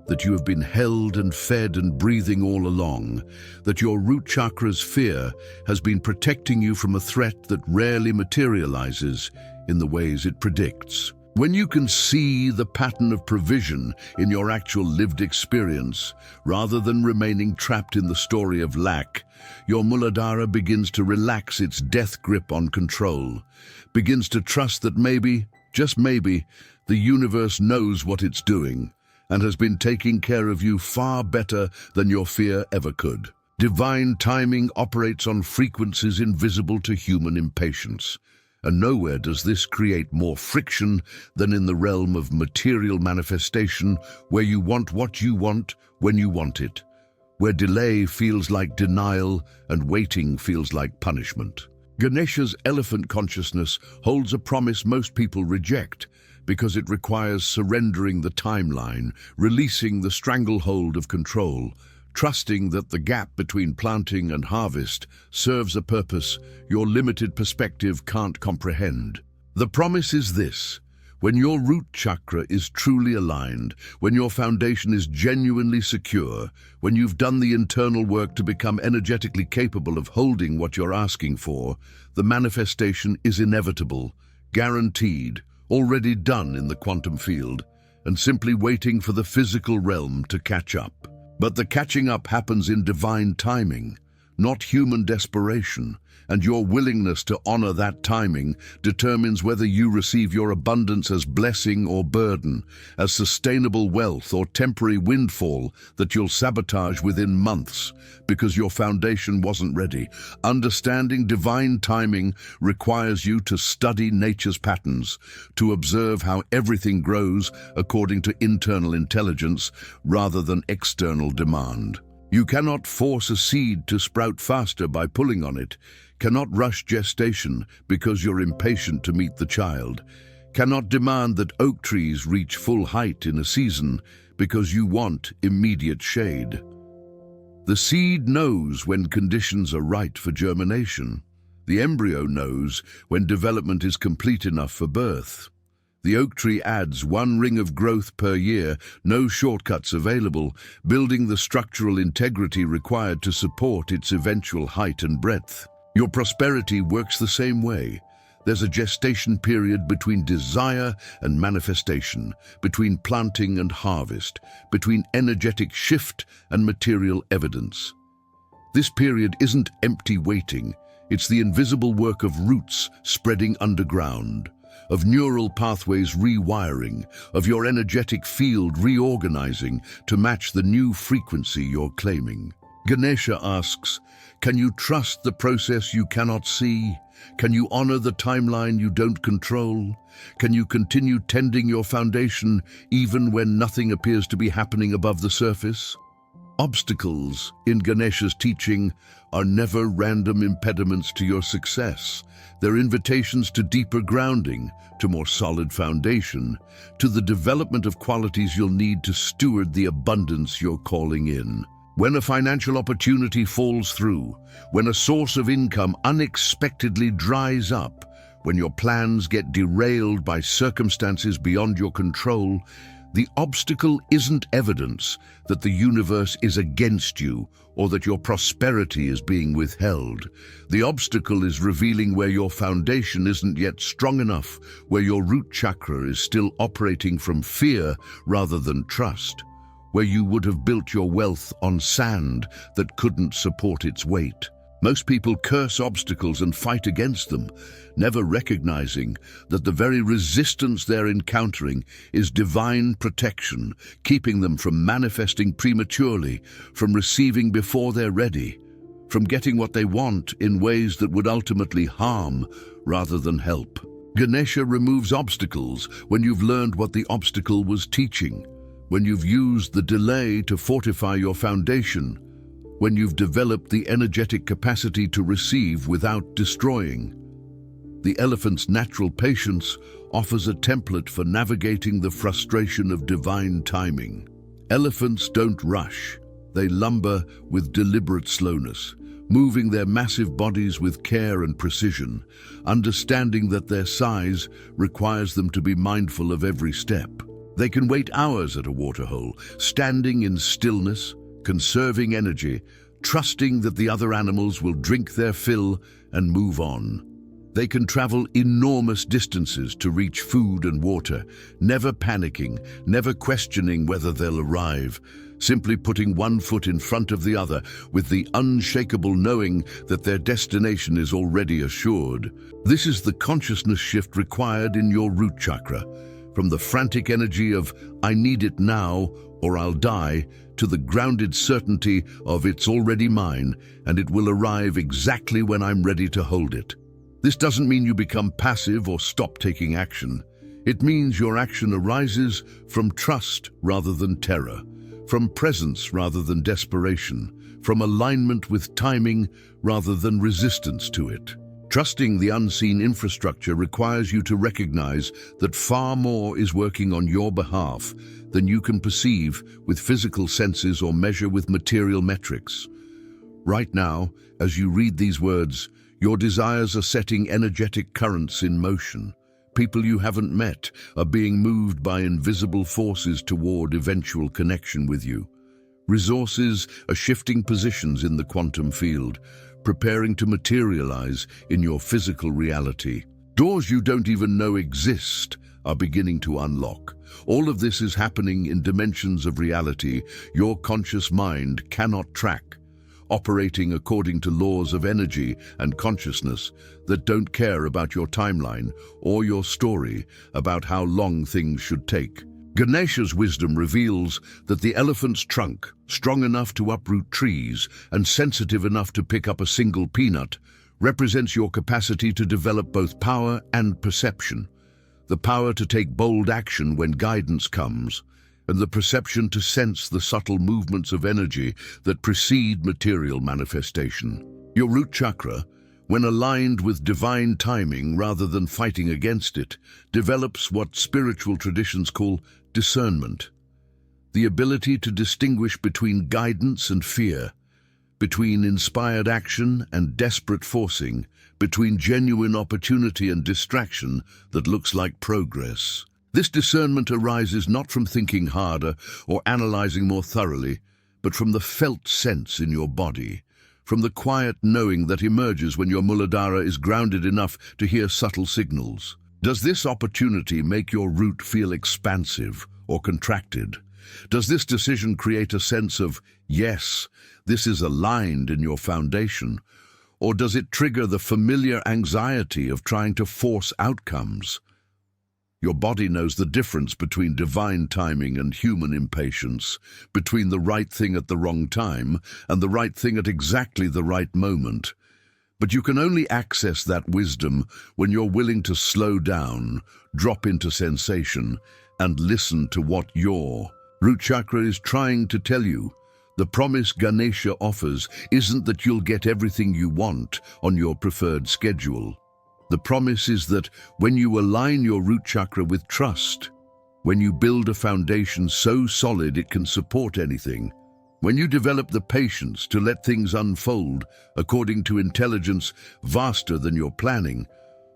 Speaker 1: That you have been held and fed and breathing all along, that your root chakra's fear has been protecting you from a threat that rarely materializes in the ways it predicts. When you can see the pattern of provision in your actual lived experience, rather than remaining trapped in the story of lack, your Muladhara begins to relax its death grip on control, begins to trust that maybe, just maybe, the universe knows what it's doing and has been taking care of you far better than your fear ever could. Divine timing operates on frequencies invisible to human impatience, and nowhere does this create more friction than in the realm of material manifestation, where you want what you want when you want it, where delay feels like denial and waiting feels like punishment. Ganesha's elephant consciousness holds a promise most people reject, because it requires surrendering the timeline, releasing the stranglehold of control, trusting that the gap between planting and harvest serves a purpose your limited perspective can't comprehend. The promise is this: when your root chakra is truly aligned, when your foundation is genuinely secure, when you've done the internal work to become energetically capable of holding what you're asking for, the manifestation is inevitable, guaranteed, already done in the quantum field, and simply waiting for the physical realm to catch up. But the catching up happens in divine timing, not human desperation, and your willingness to honor that timing determines whether you receive your abundance as blessing or burden, as sustainable wealth or temporary windfall that you'll sabotage within months because your foundation wasn't ready. Understanding divine timing requires you to study nature's patterns, to observe how everything grows according to internal intelligence rather than external demand. You cannot force a seed to sprout faster by pulling on it, cannot rush gestation because you're impatient to meet the child, cannot demand that oak trees reach full height in a season because you want immediate shade. The seed knows when conditions are right for germination. The embryo knows when development is complete enough for birth. The oak tree adds one ring of growth per year, no shortcuts available, building the structural integrity required to support its eventual height and breadth. Your prosperity works the same way. There's a gestation period between desire and manifestation, between planting and harvest, between energetic shift and material evidence. This period isn't empty waiting, it's the invisible work of roots spreading underground, of neural pathways rewiring, of your energetic field reorganizing to match the new frequency you're claiming. Ganesha asks, can you trust the process you cannot see? Can you honor the timeline you don't control? Can you continue tending your foundation even when nothing appears to be happening above the surface? Obstacles, in Ganesha's teaching, are never random impediments to your success. They're invitations to deeper grounding, to more solid foundation, to the development of qualities you'll need to steward the abundance you're calling in. When a financial opportunity falls through, when a source of income unexpectedly dries up, when your plans get derailed by circumstances beyond your control, the obstacle isn't evidence that the universe is against you or that your prosperity is being withheld. The obstacle is revealing where your foundation isn't yet strong enough, where your root chakra is still operating from fear rather than trust, where you would have built your wealth on sand that couldn't support its weight. Most people curse obstacles and fight against them, never recognizing that the very resistance they're encountering is divine protection, keeping them from manifesting prematurely, from receiving before they're ready, from getting what they want in ways that would ultimately harm rather than help. Ganesha removes obstacles when you've learned what the obstacle was teaching, when you've used the delay to fortify your foundation, when you've developed the energetic capacity to receive without destroying. The elephant's natural patience offers a template for navigating the frustration of divine timing. Elephants don't rush. They lumber with deliberate slowness, moving their massive bodies with care and precision, understanding that their size requires them to be mindful of every step. They can wait hours at a waterhole, standing in stillness, conserving energy, trusting that the other animals will drink their fill and move on. They can travel enormous distances to reach food and water, never panicking, never questioning whether they'll arrive, simply putting one foot in front of the other with the unshakable knowing that their destination is already assured. This is the consciousness shift required in your root chakra, from the frantic energy of "I need it now or I'll die" to the grounded certainty of "it's already mine and it will arrive exactly when I'm ready to hold it." This doesn't mean you become passive or stop taking action. It means your action arises from trust rather than terror, from presence rather than desperation, from alignment with timing rather than resistance to it. Trusting the unseen infrastructure requires you to recognize that far more is working on your behalf than you can perceive with physical senses or measure with material metrics. Right now, as you read these words, your desires are setting energetic currents in motion. People you haven't met are being moved by invisible forces toward eventual connection with you. Resources are shifting positions in the quantum field, preparing to materialize in your physical reality. Doors you don't even know exist are beginning to unlock. All of this is happening in dimensions of reality your conscious mind cannot track, operating according to laws of energy and consciousness that don't care about your timeline or your story about how long things should take. Ganesha's wisdom reveals that the elephant's trunk, strong enough to uproot trees and sensitive enough to pick up a single peanut, represents your capacity to develop both power and perception. The power to take bold action when guidance comes, and the perception to sense the subtle movements of energy that precede material manifestation. Your root chakra, when aligned with divine timing rather than fighting against it, develops what spiritual traditions call discernment, the ability to distinguish between guidance and fear, between inspired action and desperate forcing, between genuine opportunity and distraction that looks like progress. This discernment arises not from thinking harder or analyzing more thoroughly, but from the felt sense in your body, from the quiet knowing that emerges when your Muladhara is grounded enough to hear subtle signals. Does this opportunity make your root feel expansive or contracted? Does this decision create a sense of, yes, this is aligned in your foundation? Or does it trigger the familiar anxiety of trying to force outcomes? Your body knows the difference between divine timing and human impatience, between the right thing at the wrong time and the right thing at exactly the right moment. But you can only access that wisdom when you're willing to slow down, drop into sensation, and listen to what your root chakra is trying to tell you. The promise Ganesha offers isn't that you'll get everything you want on your preferred schedule. The promise is that when you align your root chakra with trust, when you build a foundation so solid it can support anything, when you develop the patience to let things unfold according to intelligence vaster than your planning,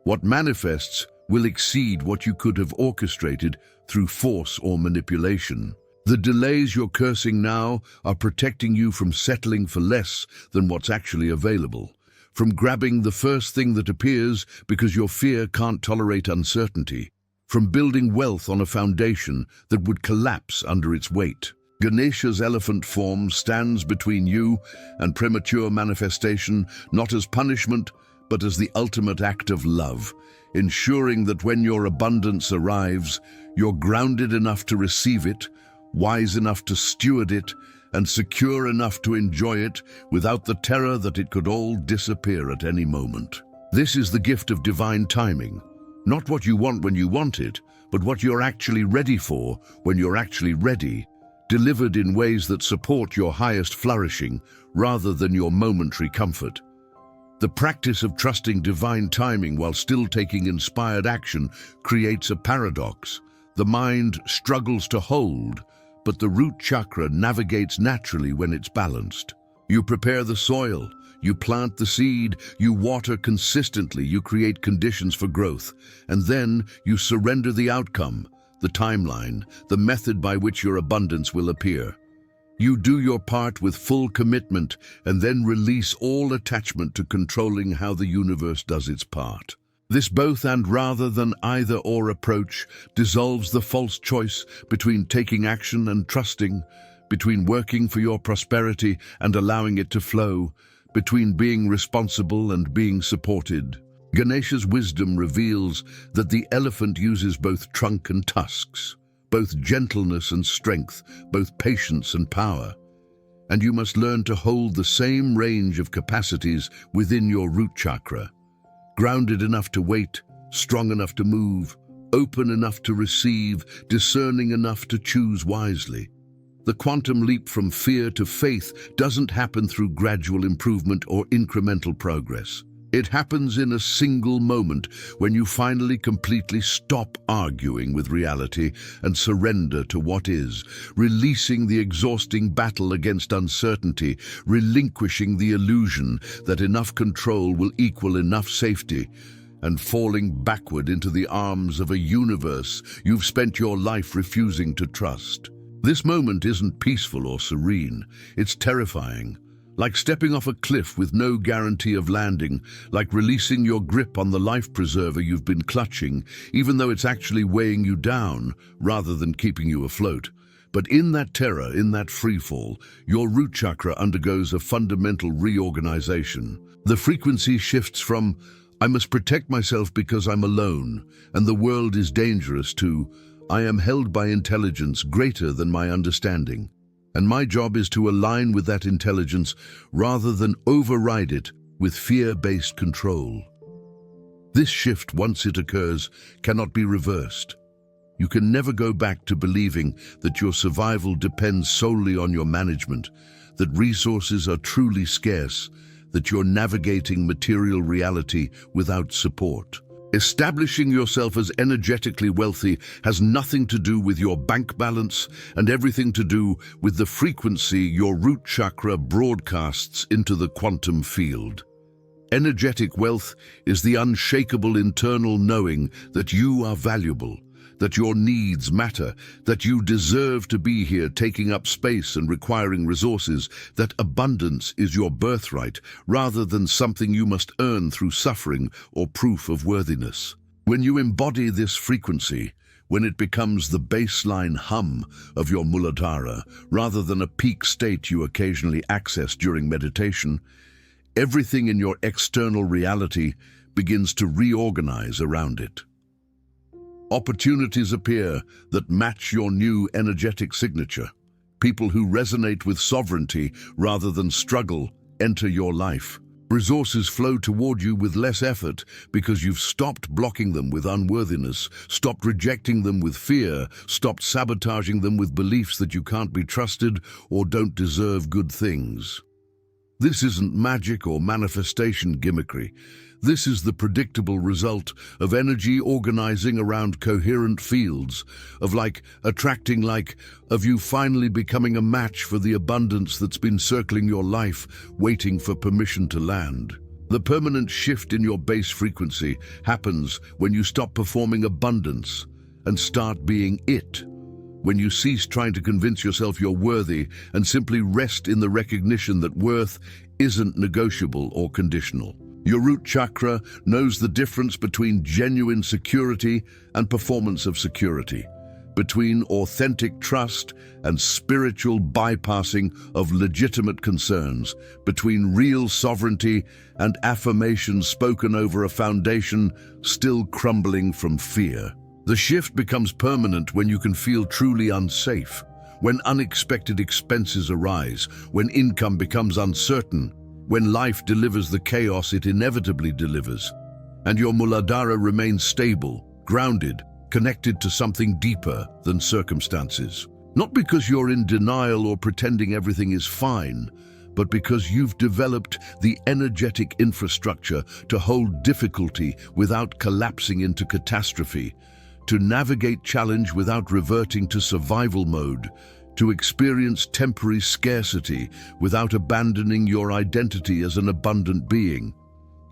Speaker 1: what manifests will exceed what you could have orchestrated through force or manipulation. The delays you're cursing now are protecting you from settling for less than what's actually available, from grabbing the first thing that appears because your fear can't tolerate uncertainty, from building wealth on a foundation that would collapse under its weight. Ganesha's elephant form stands between you and premature manifestation, not as punishment, but as the ultimate act of love, ensuring that when your abundance arrives, you're grounded enough to receive it, wise enough to steward it, and secure enough to enjoy it without the terror that it could all disappear at any moment. This is the gift of divine timing, not what you want when you want it, but what you're actually ready for when you're actually ready, delivered in ways that support your highest flourishing rather than your momentary comfort. The practice of trusting divine timing while still taking inspired action creates a paradox. The mind struggles to hold, but the root chakra navigates naturally when it's balanced. You prepare the soil, you plant the seed, you water consistently, you create conditions for growth, and then you surrender the outcome, the timeline, the method by which your abundance will appear. You do your part with full commitment and then release all attachment to controlling how the universe does its part. This both and rather than either or approach dissolves the false choice between taking action and trusting, between working for your prosperity and allowing it to flow, between being responsible and being supported. Ganesha's wisdom reveals that the elephant uses both trunk and tusks, both gentleness and strength, both patience and power. And you must learn to hold the same range of capacities within your root chakra, grounded enough to wait, strong enough to move, open enough to receive, discerning enough to choose wisely. The quantum leap from fear to faith doesn't happen through gradual improvement or incremental progress. It happens in a single moment when you finally completely stop arguing with reality and surrender to what is, releasing the exhausting battle against uncertainty, relinquishing the illusion that enough control will equal enough safety, and falling backward into the arms of a universe you've spent your life refusing to trust. This moment isn't peaceful or serene, it's terrifying. Like stepping off a cliff with no guarantee of landing, like releasing your grip on the life preserver you've been clutching, even though it's actually weighing you down rather than keeping you afloat. But in that terror, in that freefall, your root chakra undergoes a fundamental reorganization. The frequency shifts from, I must protect myself because I'm alone and the world is dangerous, to, I am held by intelligence greater than my understanding. And my job is to align with that intelligence rather than override it with fear-based control. This shift, once it occurs, cannot be reversed. You can never go back to believing that your survival depends solely on your management, that resources are truly scarce, that you're navigating material reality without support. Establishing yourself as energetically wealthy has nothing to do with your bank balance and everything to do with the frequency your root chakra broadcasts into the quantum field. Energetic wealth is the unshakable internal knowing that you are valuable, that your needs matter, that you deserve to be here taking up space and requiring resources, that abundance is your birthright rather than something you must earn through suffering or proof of worthiness. When you embody this frequency, when it becomes the baseline hum of your Muladhara rather than a peak state you occasionally access during meditation, everything in your external reality begins to reorganize around it. Opportunities appear that match your new energetic signature. People who resonate with sovereignty rather than struggle enter your life. Resources flow toward you with less effort because you've stopped blocking them with unworthiness, stopped rejecting them with fear, stopped sabotaging them with beliefs that you can't be trusted or don't deserve good things. This isn't magic or manifestation gimmickry. This is the predictable result of energy organizing around coherent fields, of you finally becoming a match for the abundance that's been circling your life, waiting for permission to land. The permanent shift in your base frequency happens when you stop performing abundance and start being it. When you cease trying to convince yourself you're worthy and simply rest in the recognition that worth isn't negotiable or conditional. Your root chakra knows the difference between genuine security and performance of security, between authentic trust and spiritual bypassing of legitimate concerns, between real sovereignty and affirmations spoken over a foundation still crumbling from fear. The shift becomes permanent when you can feel truly unsafe, when unexpected expenses arise, when income becomes uncertain, when life delivers the chaos it inevitably delivers, and your Muladhara remains stable, grounded, connected to something deeper than circumstances. Not because you're in denial or pretending everything is fine, but because you've developed the energetic infrastructure to hold difficulty without collapsing into catastrophe, to navigate challenge without reverting to survival mode, to experience temporary scarcity without abandoning your identity as an abundant being.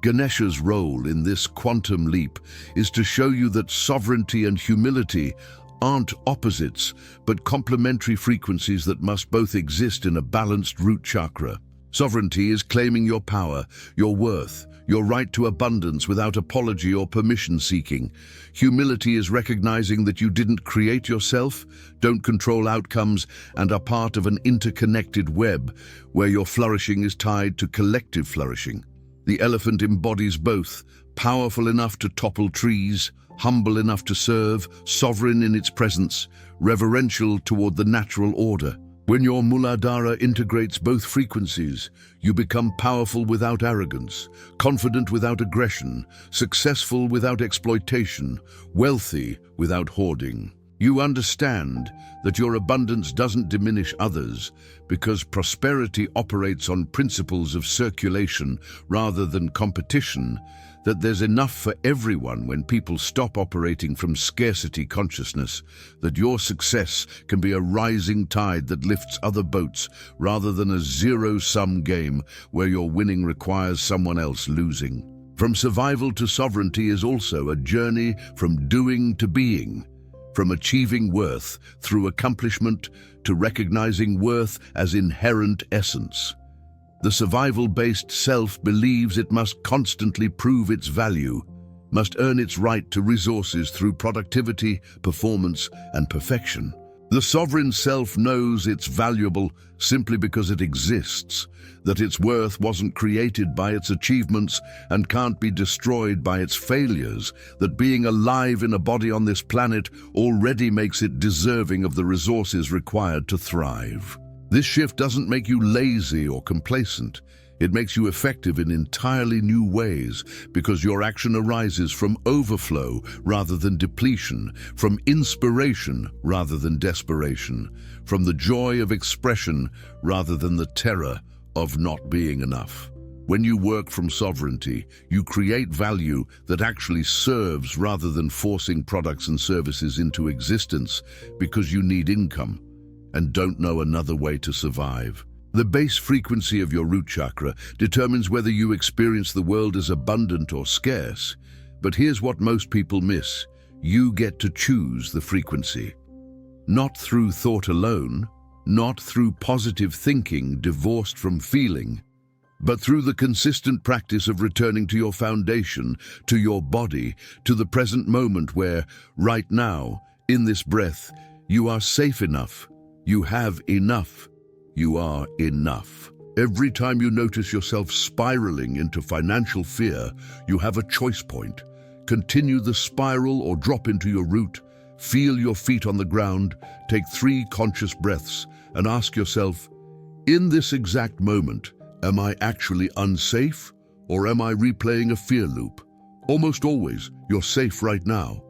Speaker 1: Ganesha's role in this quantum leap is to show you that sovereignty and humility aren't opposites, but complementary frequencies that must both exist in a balanced root chakra. Sovereignty is claiming your power, your worth, your right to abundance without apology or permission-seeking. Humility is recognizing that you didn't create yourself, don't control outcomes, and are part of an interconnected web where your flourishing is tied to collective flourishing. The elephant embodies both, powerful enough to topple trees, humble enough to serve, sovereign in its presence, reverential toward the natural order. When your Muladhara integrates both frequencies, you become powerful without arrogance, confident without aggression, successful without exploitation, wealthy without hoarding. You understand that your abundance doesn't diminish others because prosperity operates on principles of circulation rather than competition, that there's enough for everyone when people stop operating from scarcity consciousness, that your success can be a rising tide that lifts other boats rather than a zero-sum game where your winning requires someone else losing. From survival to sovereignty is also a journey from doing to being, from achieving worth through accomplishment to recognizing worth as inherent essence. The survival-based self believes it must constantly prove its value, must earn its right to resources through productivity, performance, and perfection. The sovereign self knows it's valuable simply because it exists, that its worth wasn't created by its achievements and can't be destroyed by its failures, that being alive in a body on this planet already makes it deserving of the resources required to thrive. This shift doesn't make you lazy or complacent. It makes you effective in entirely new ways because your action arises from overflow rather than depletion, from inspiration rather than desperation, from the joy of expression rather than the terror of not being enough. When you work from sovereignty, you create value that actually serves rather than forcing products and services into existence because you need income and don't know another way to survive. The base frequency of your root chakra determines whether you experience the world as abundant or scarce. But here's what most people miss. You get to choose the frequency. Not through thought alone, not through positive thinking divorced from feeling, but through the consistent practice of returning to your foundation, to your body, to the present moment where, right now, in this breath, you are safe enough, you have enough. You are enough. Every time you notice yourself spiraling into financial fear, you have a choice point. Continue the spiral or drop into your root. Feel your feet on the ground. Take 3 conscious breaths and ask yourself, in this exact moment, am I actually unsafe or am I replaying a fear loop? Almost always, you're safe right now.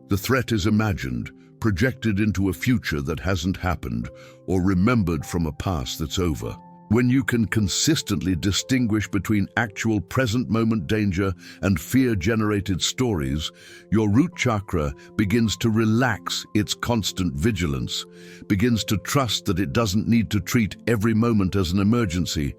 Speaker 1: The threat is imagined, projected into a future that hasn't happened, or remembered from a past that's over. When you can consistently distinguish between actual present moment danger and fear-generated stories, your root chakra begins to relax its constant vigilance, begins to trust that it doesn't need to treat every moment as an emergency,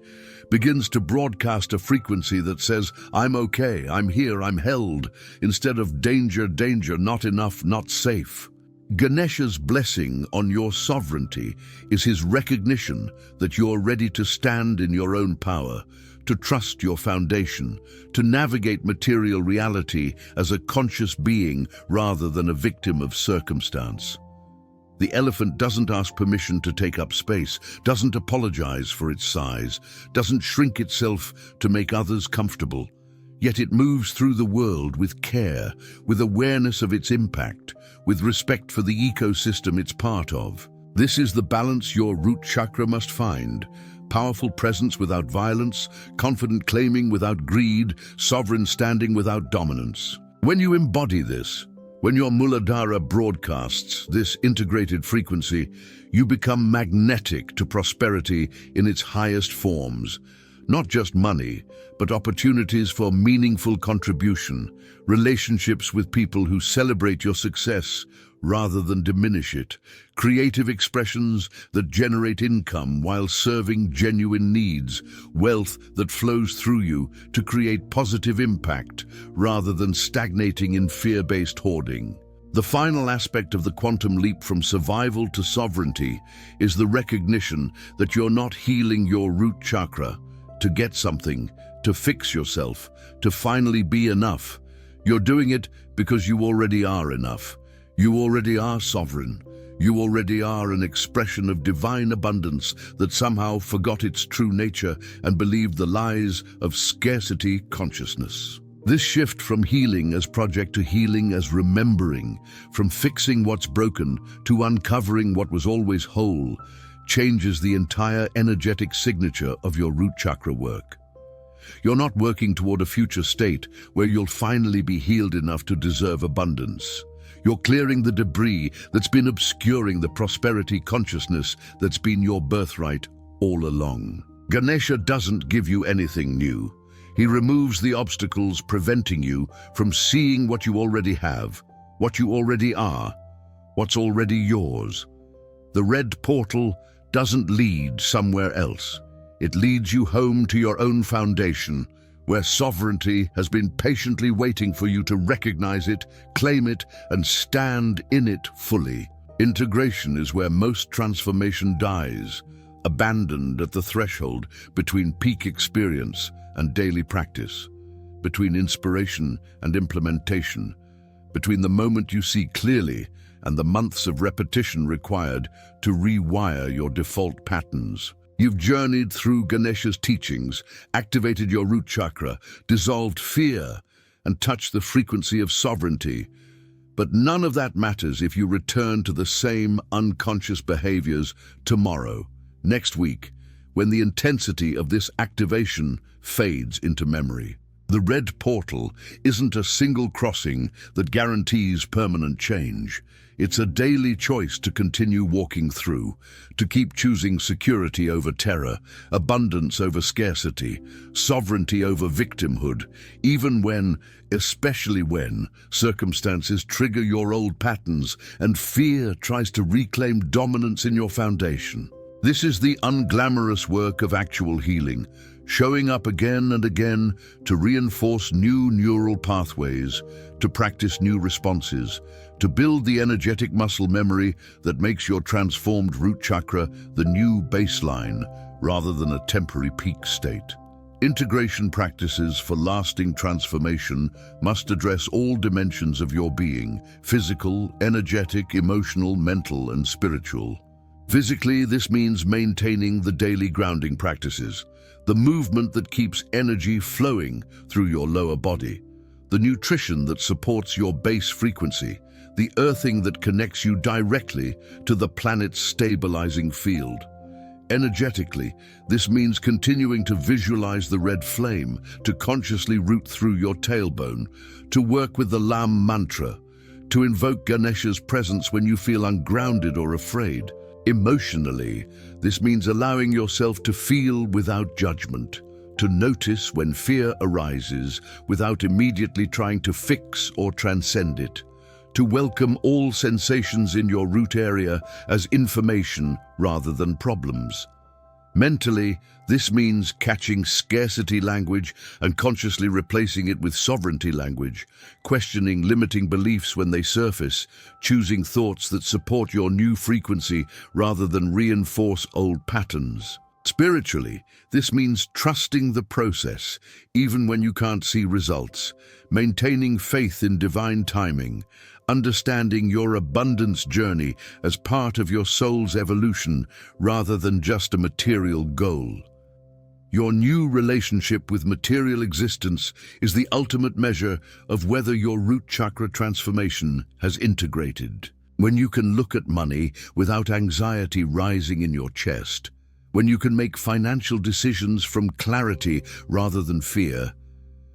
Speaker 1: begins to broadcast a frequency that says, I'm okay, I'm here, I'm held, instead of danger, danger, not enough, not safe. Ganesha's blessing on your sovereignty is his recognition that you're ready to stand in your own power, to trust your foundation, to navigate material reality as a conscious being rather than a victim of circumstance. The elephant doesn't ask permission to take up space, doesn't apologize for its size, doesn't shrink itself to make others comfortable. Yet it moves through the world with care, with awareness of its impact, with respect for the ecosystem it's part of. This is the balance your root chakra must find. Powerful presence without violence, confident claiming without greed, sovereign standing without dominance. When you embody this, when your Muladhara broadcasts this integrated frequency, you become magnetic to prosperity in its highest forms. Not just money, but opportunities for meaningful contribution, relationships with people who celebrate your success rather than diminish it, creative expressions that generate income while serving genuine needs, wealth that flows through you to create positive impact rather than stagnating in fear-based hoarding. The final aspect of the quantum leap from survival to sovereignty is the recognition that you're not healing your root chakra to get something, to fix yourself, to finally be enough. You're doing it because you already are enough. You already are sovereign. You already are an expression of divine abundance that somehow forgot its true nature and believed the lies of scarcity consciousness. This shift from healing as project to healing as remembering, from fixing what's broken to uncovering what was always whole, changes the entire energetic signature of your root chakra work. You're not working toward a future state where you'll finally be healed enough to deserve abundance. You're clearing the debris that's been obscuring the prosperity consciousness that's been your birthright all along. Ganesha doesn't give you anything new. He removes the obstacles preventing you from seeing what you already have, what you already are, what's already yours. The red portal doesn't lead somewhere else. It leads you home to your own foundation, where sovereignty has been patiently waiting for you to recognize it, claim it, and stand in it fully. Integration is where most transformation dies, abandoned at the threshold between peak experience and daily practice, between inspiration and implementation, between the moment you see clearly and the months of repetition required to rewire your default patterns. You've journeyed through Ganesha's teachings, activated your root chakra, dissolved fear, and touched the frequency of sovereignty. But none of that matters if you return to the same unconscious behaviors tomorrow, next week, when the intensity of this activation fades into memory. The red portal isn't a single crossing that guarantees permanent change. It's a daily choice to continue walking through, to keep choosing security over terror, abundance over scarcity, sovereignty over victimhood, even when, especially when, circumstances trigger your old patterns and fear tries to reclaim dominance in your foundation. This is the unglamorous work of actual healing, showing up again and again to reinforce new neural pathways, to practice new responses, to build the energetic muscle memory that makes your transformed root chakra the new baseline rather than a temporary peak state. Integration practices for lasting transformation must address all dimensions of your being: physical, energetic, emotional, mental, and spiritual. Physically, this means maintaining the daily grounding practices, the movement that keeps energy flowing through your lower body, the nutrition that supports your base frequency, the earthing that connects you directly to the planet's stabilizing field. Energetically, this means continuing to visualize the red flame, to consciously root through your tailbone, to work with the Lam mantra, to invoke Ganesha's presence when you feel ungrounded or afraid. Emotionally, this means allowing yourself to feel without judgment, to notice when fear arises without immediately trying to fix or transcend it, to welcome all sensations in your root area as information rather than problems. Mentally, this means catching scarcity language and consciously replacing it with sovereignty language, questioning limiting beliefs when they surface, choosing thoughts that support your new frequency rather than reinforce old patterns. Spiritually, this means trusting the process, even when you can't see results, maintaining faith in divine timing, understanding your abundance journey as part of your soul's evolution rather than just a material goal. Your new relationship with material existence is the ultimate measure of whether your root chakra transformation has integrated. When you can look at money without anxiety rising in your chest, when you can make financial decisions from clarity rather than fear,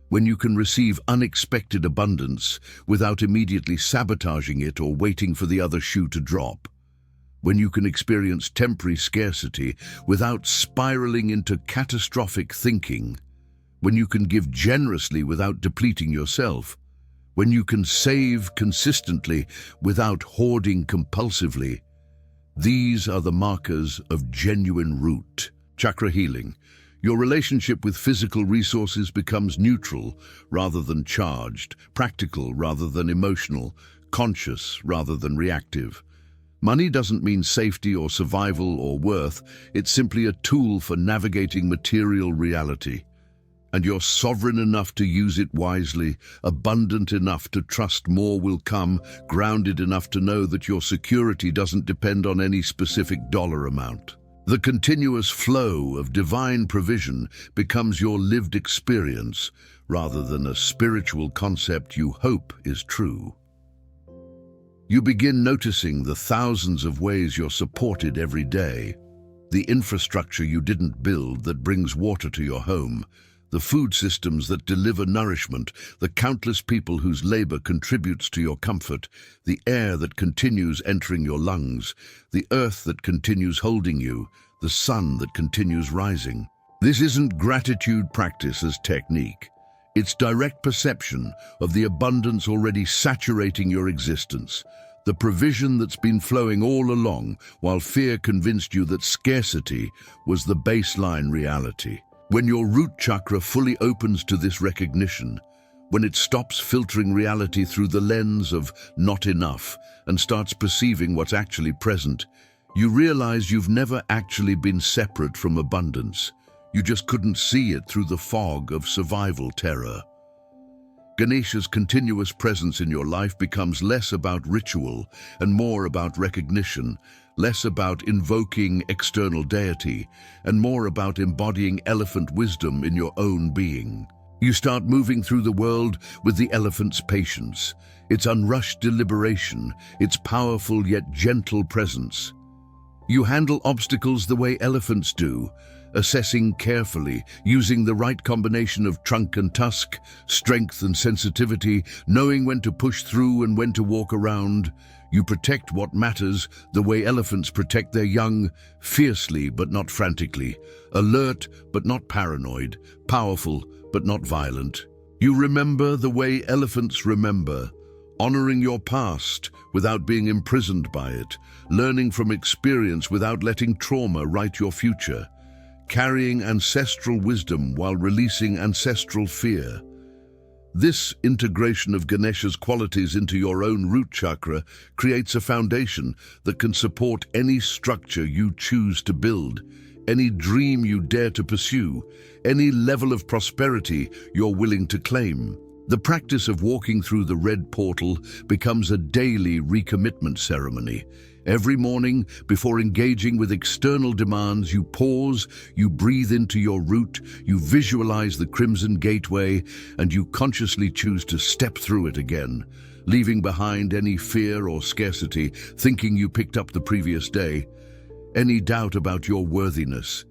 Speaker 1: when you can receive unexpected abundance without immediately sabotaging it or waiting for the other shoe to drop, when you can experience temporary scarcity without spiraling into catastrophic thinking, when you can give generously without depleting yourself, when you can save consistently without hoarding compulsively, these are the markers of genuine root chakra healing. Your relationship with physical resources becomes neutral rather than charged, practical rather than emotional, conscious rather than reactive. Money doesn't mean safety or survival or worth, it's simply a tool for navigating material reality. And you're sovereign enough to use it wisely, abundant enough to trust more will come, grounded enough to know that your security doesn't depend on any specific dollar amount. The continuous flow of divine provision becomes your lived experience rather than a spiritual concept you hope is true. You begin noticing the thousands of ways you're supported every day, the infrastructure you didn't build that brings water to your home, the food systems that deliver nourishment, the countless people whose labor contributes to your comfort, the air that continues entering your lungs, the earth that continues holding you, the sun that continues rising. This isn't gratitude practice as technique. It's direct perception of the abundance already saturating your existence, the provision that's been flowing all along while fear convinced you that scarcity was the baseline reality. When your root chakra fully opens to this recognition, when it stops filtering reality through the lens of not enough and starts perceiving what's actually present, you realize you've never actually been separate from abundance. You just couldn't see it through the fog of survival terror. Ganesha's continuous presence in your life becomes less about ritual and more about recognition, less about invoking external deity, and more about embodying elephant wisdom in your own being. You start moving through the world with the elephant's patience, its unrushed deliberation, its powerful yet gentle presence. You handle obstacles the way elephants do, assessing carefully, using the right combination of trunk and tusk, strength and sensitivity, knowing when to push through and when to walk around. You protect what matters the way elephants protect their young, fiercely but not frantically, alert but not paranoid, powerful but not violent. You remember the way elephants remember, honoring your past without being imprisoned by it, learning from experience without letting trauma write your future, carrying ancestral wisdom while releasing ancestral fear. This integration of Ganesha's qualities into your own root chakra creates a foundation that can support any structure you choose to build, any dream you dare to pursue, any level of prosperity you're willing to claim. The practice of walking through the red portal becomes a daily recommitment ceremony. Every morning, before engaging with external demands, you pause, you breathe into your root, you visualize the crimson gateway, and you consciously choose to step through it again, leaving behind any fear or scarcity, thinking you picked up the previous day, any doubt about your worthiness,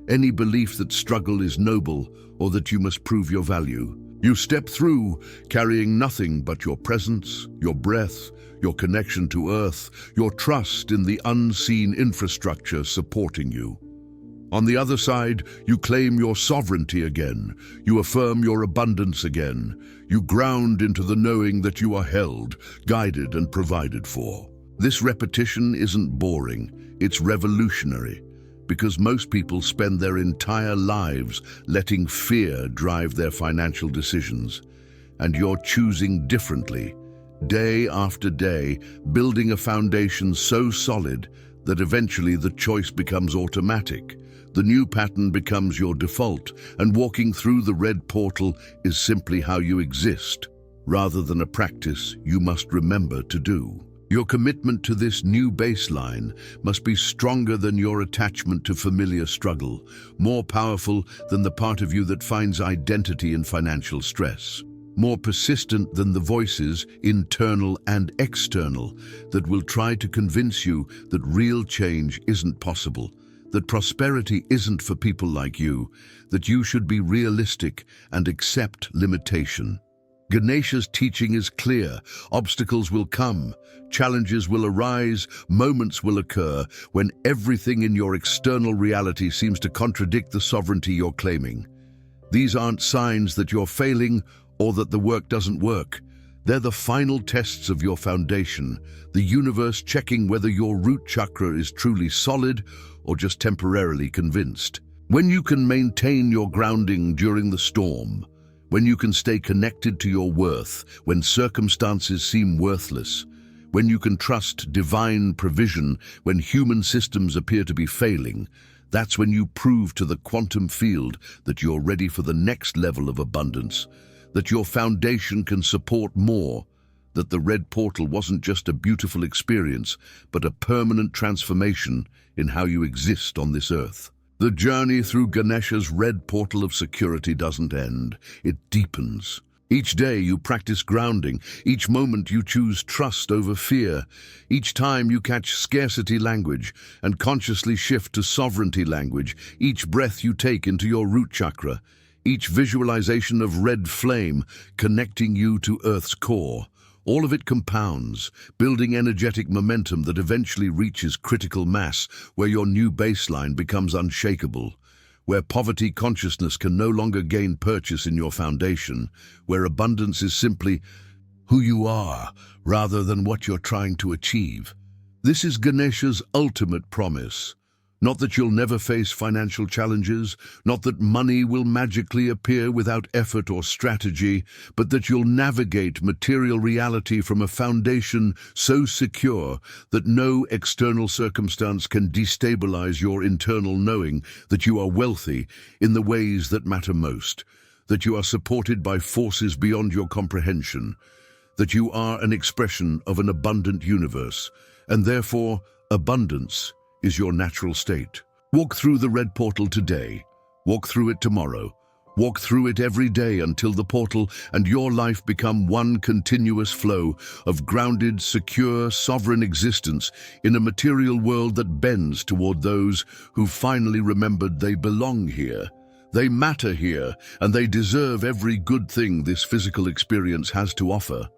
Speaker 1: any belief that struggle is noble or that you must prove your value. You step through, carrying nothing but your presence, your breath, your connection to earth, your trust in the unseen infrastructure supporting you. On the other side, you claim your sovereignty again. You affirm your abundance again. You ground into the knowing that you are held, guided, and provided for. This repetition isn't boring, it's revolutionary, because most people spend their entire lives letting fear drive their financial decisions. And you're choosing differently, day after day, building a foundation so solid that eventually the choice becomes automatic. The new pattern becomes your default, and walking through the red portal is simply how you exist. rather than a practice you must remember to do. Your commitment to this new baseline must be stronger than your attachment to familiar struggle, more powerful than the part of you that finds identity in financial stress, more persistent than the voices, internal and external, that will try to convince you that real change isn't possible, that prosperity isn't for people like you, that you should be realistic and accept limitation. Ganesha's teaching is clear. Obstacles will come, challenges will arise, moments will occur when everything in your external reality seems to contradict the sovereignty you're claiming. These aren't signs that you're failing or that the work doesn't work. They're the final tests of your foundation, the universe checking whether your root chakra is truly solid or just temporarily convinced. When you can maintain your grounding during the storm, when you can stay connected to your worth, when circumstances seem worthless, when you can trust divine provision, when human systems appear to be failing, that's when you prove to the quantum field that you're ready for the next level of abundance, that your foundation can support more, that the red portal wasn't just a beautiful experience, but a permanent transformation in how you exist on this earth. The journey through Ganesha's red portal of security doesn't end, it deepens. Each day you practice grounding, each moment you choose trust over fear, each time you catch scarcity language and consciously shift to sovereignty language, each breath you take into your root chakra, each visualization of red flame connecting you to Earth's core. All of it compounds, building energetic momentum that eventually reaches critical mass, where your new baseline becomes unshakable, where poverty consciousness can no longer gain purchase in your foundation, where abundance is simply who you are rather than what you're trying to achieve. This is Ganesha's ultimate promise. Not that you'll never face financial challenges, not that money will magically appear without effort or strategy, but that you'll navigate material reality from a foundation so secure that no external circumstance can destabilize your internal knowing that you are wealthy in the ways that matter most, that you are supported by forces beyond your comprehension, that you are an expression of an abundant universe, and therefore abundance is your natural state. Walk through the red portal today. Walk through it tomorrow. Walk through it every day until the portal and your life become one continuous flow of grounded, secure, sovereign existence in a material world that bends toward those who finally remembered they belong here. They matter here, and they deserve every good thing this physical experience has to offer.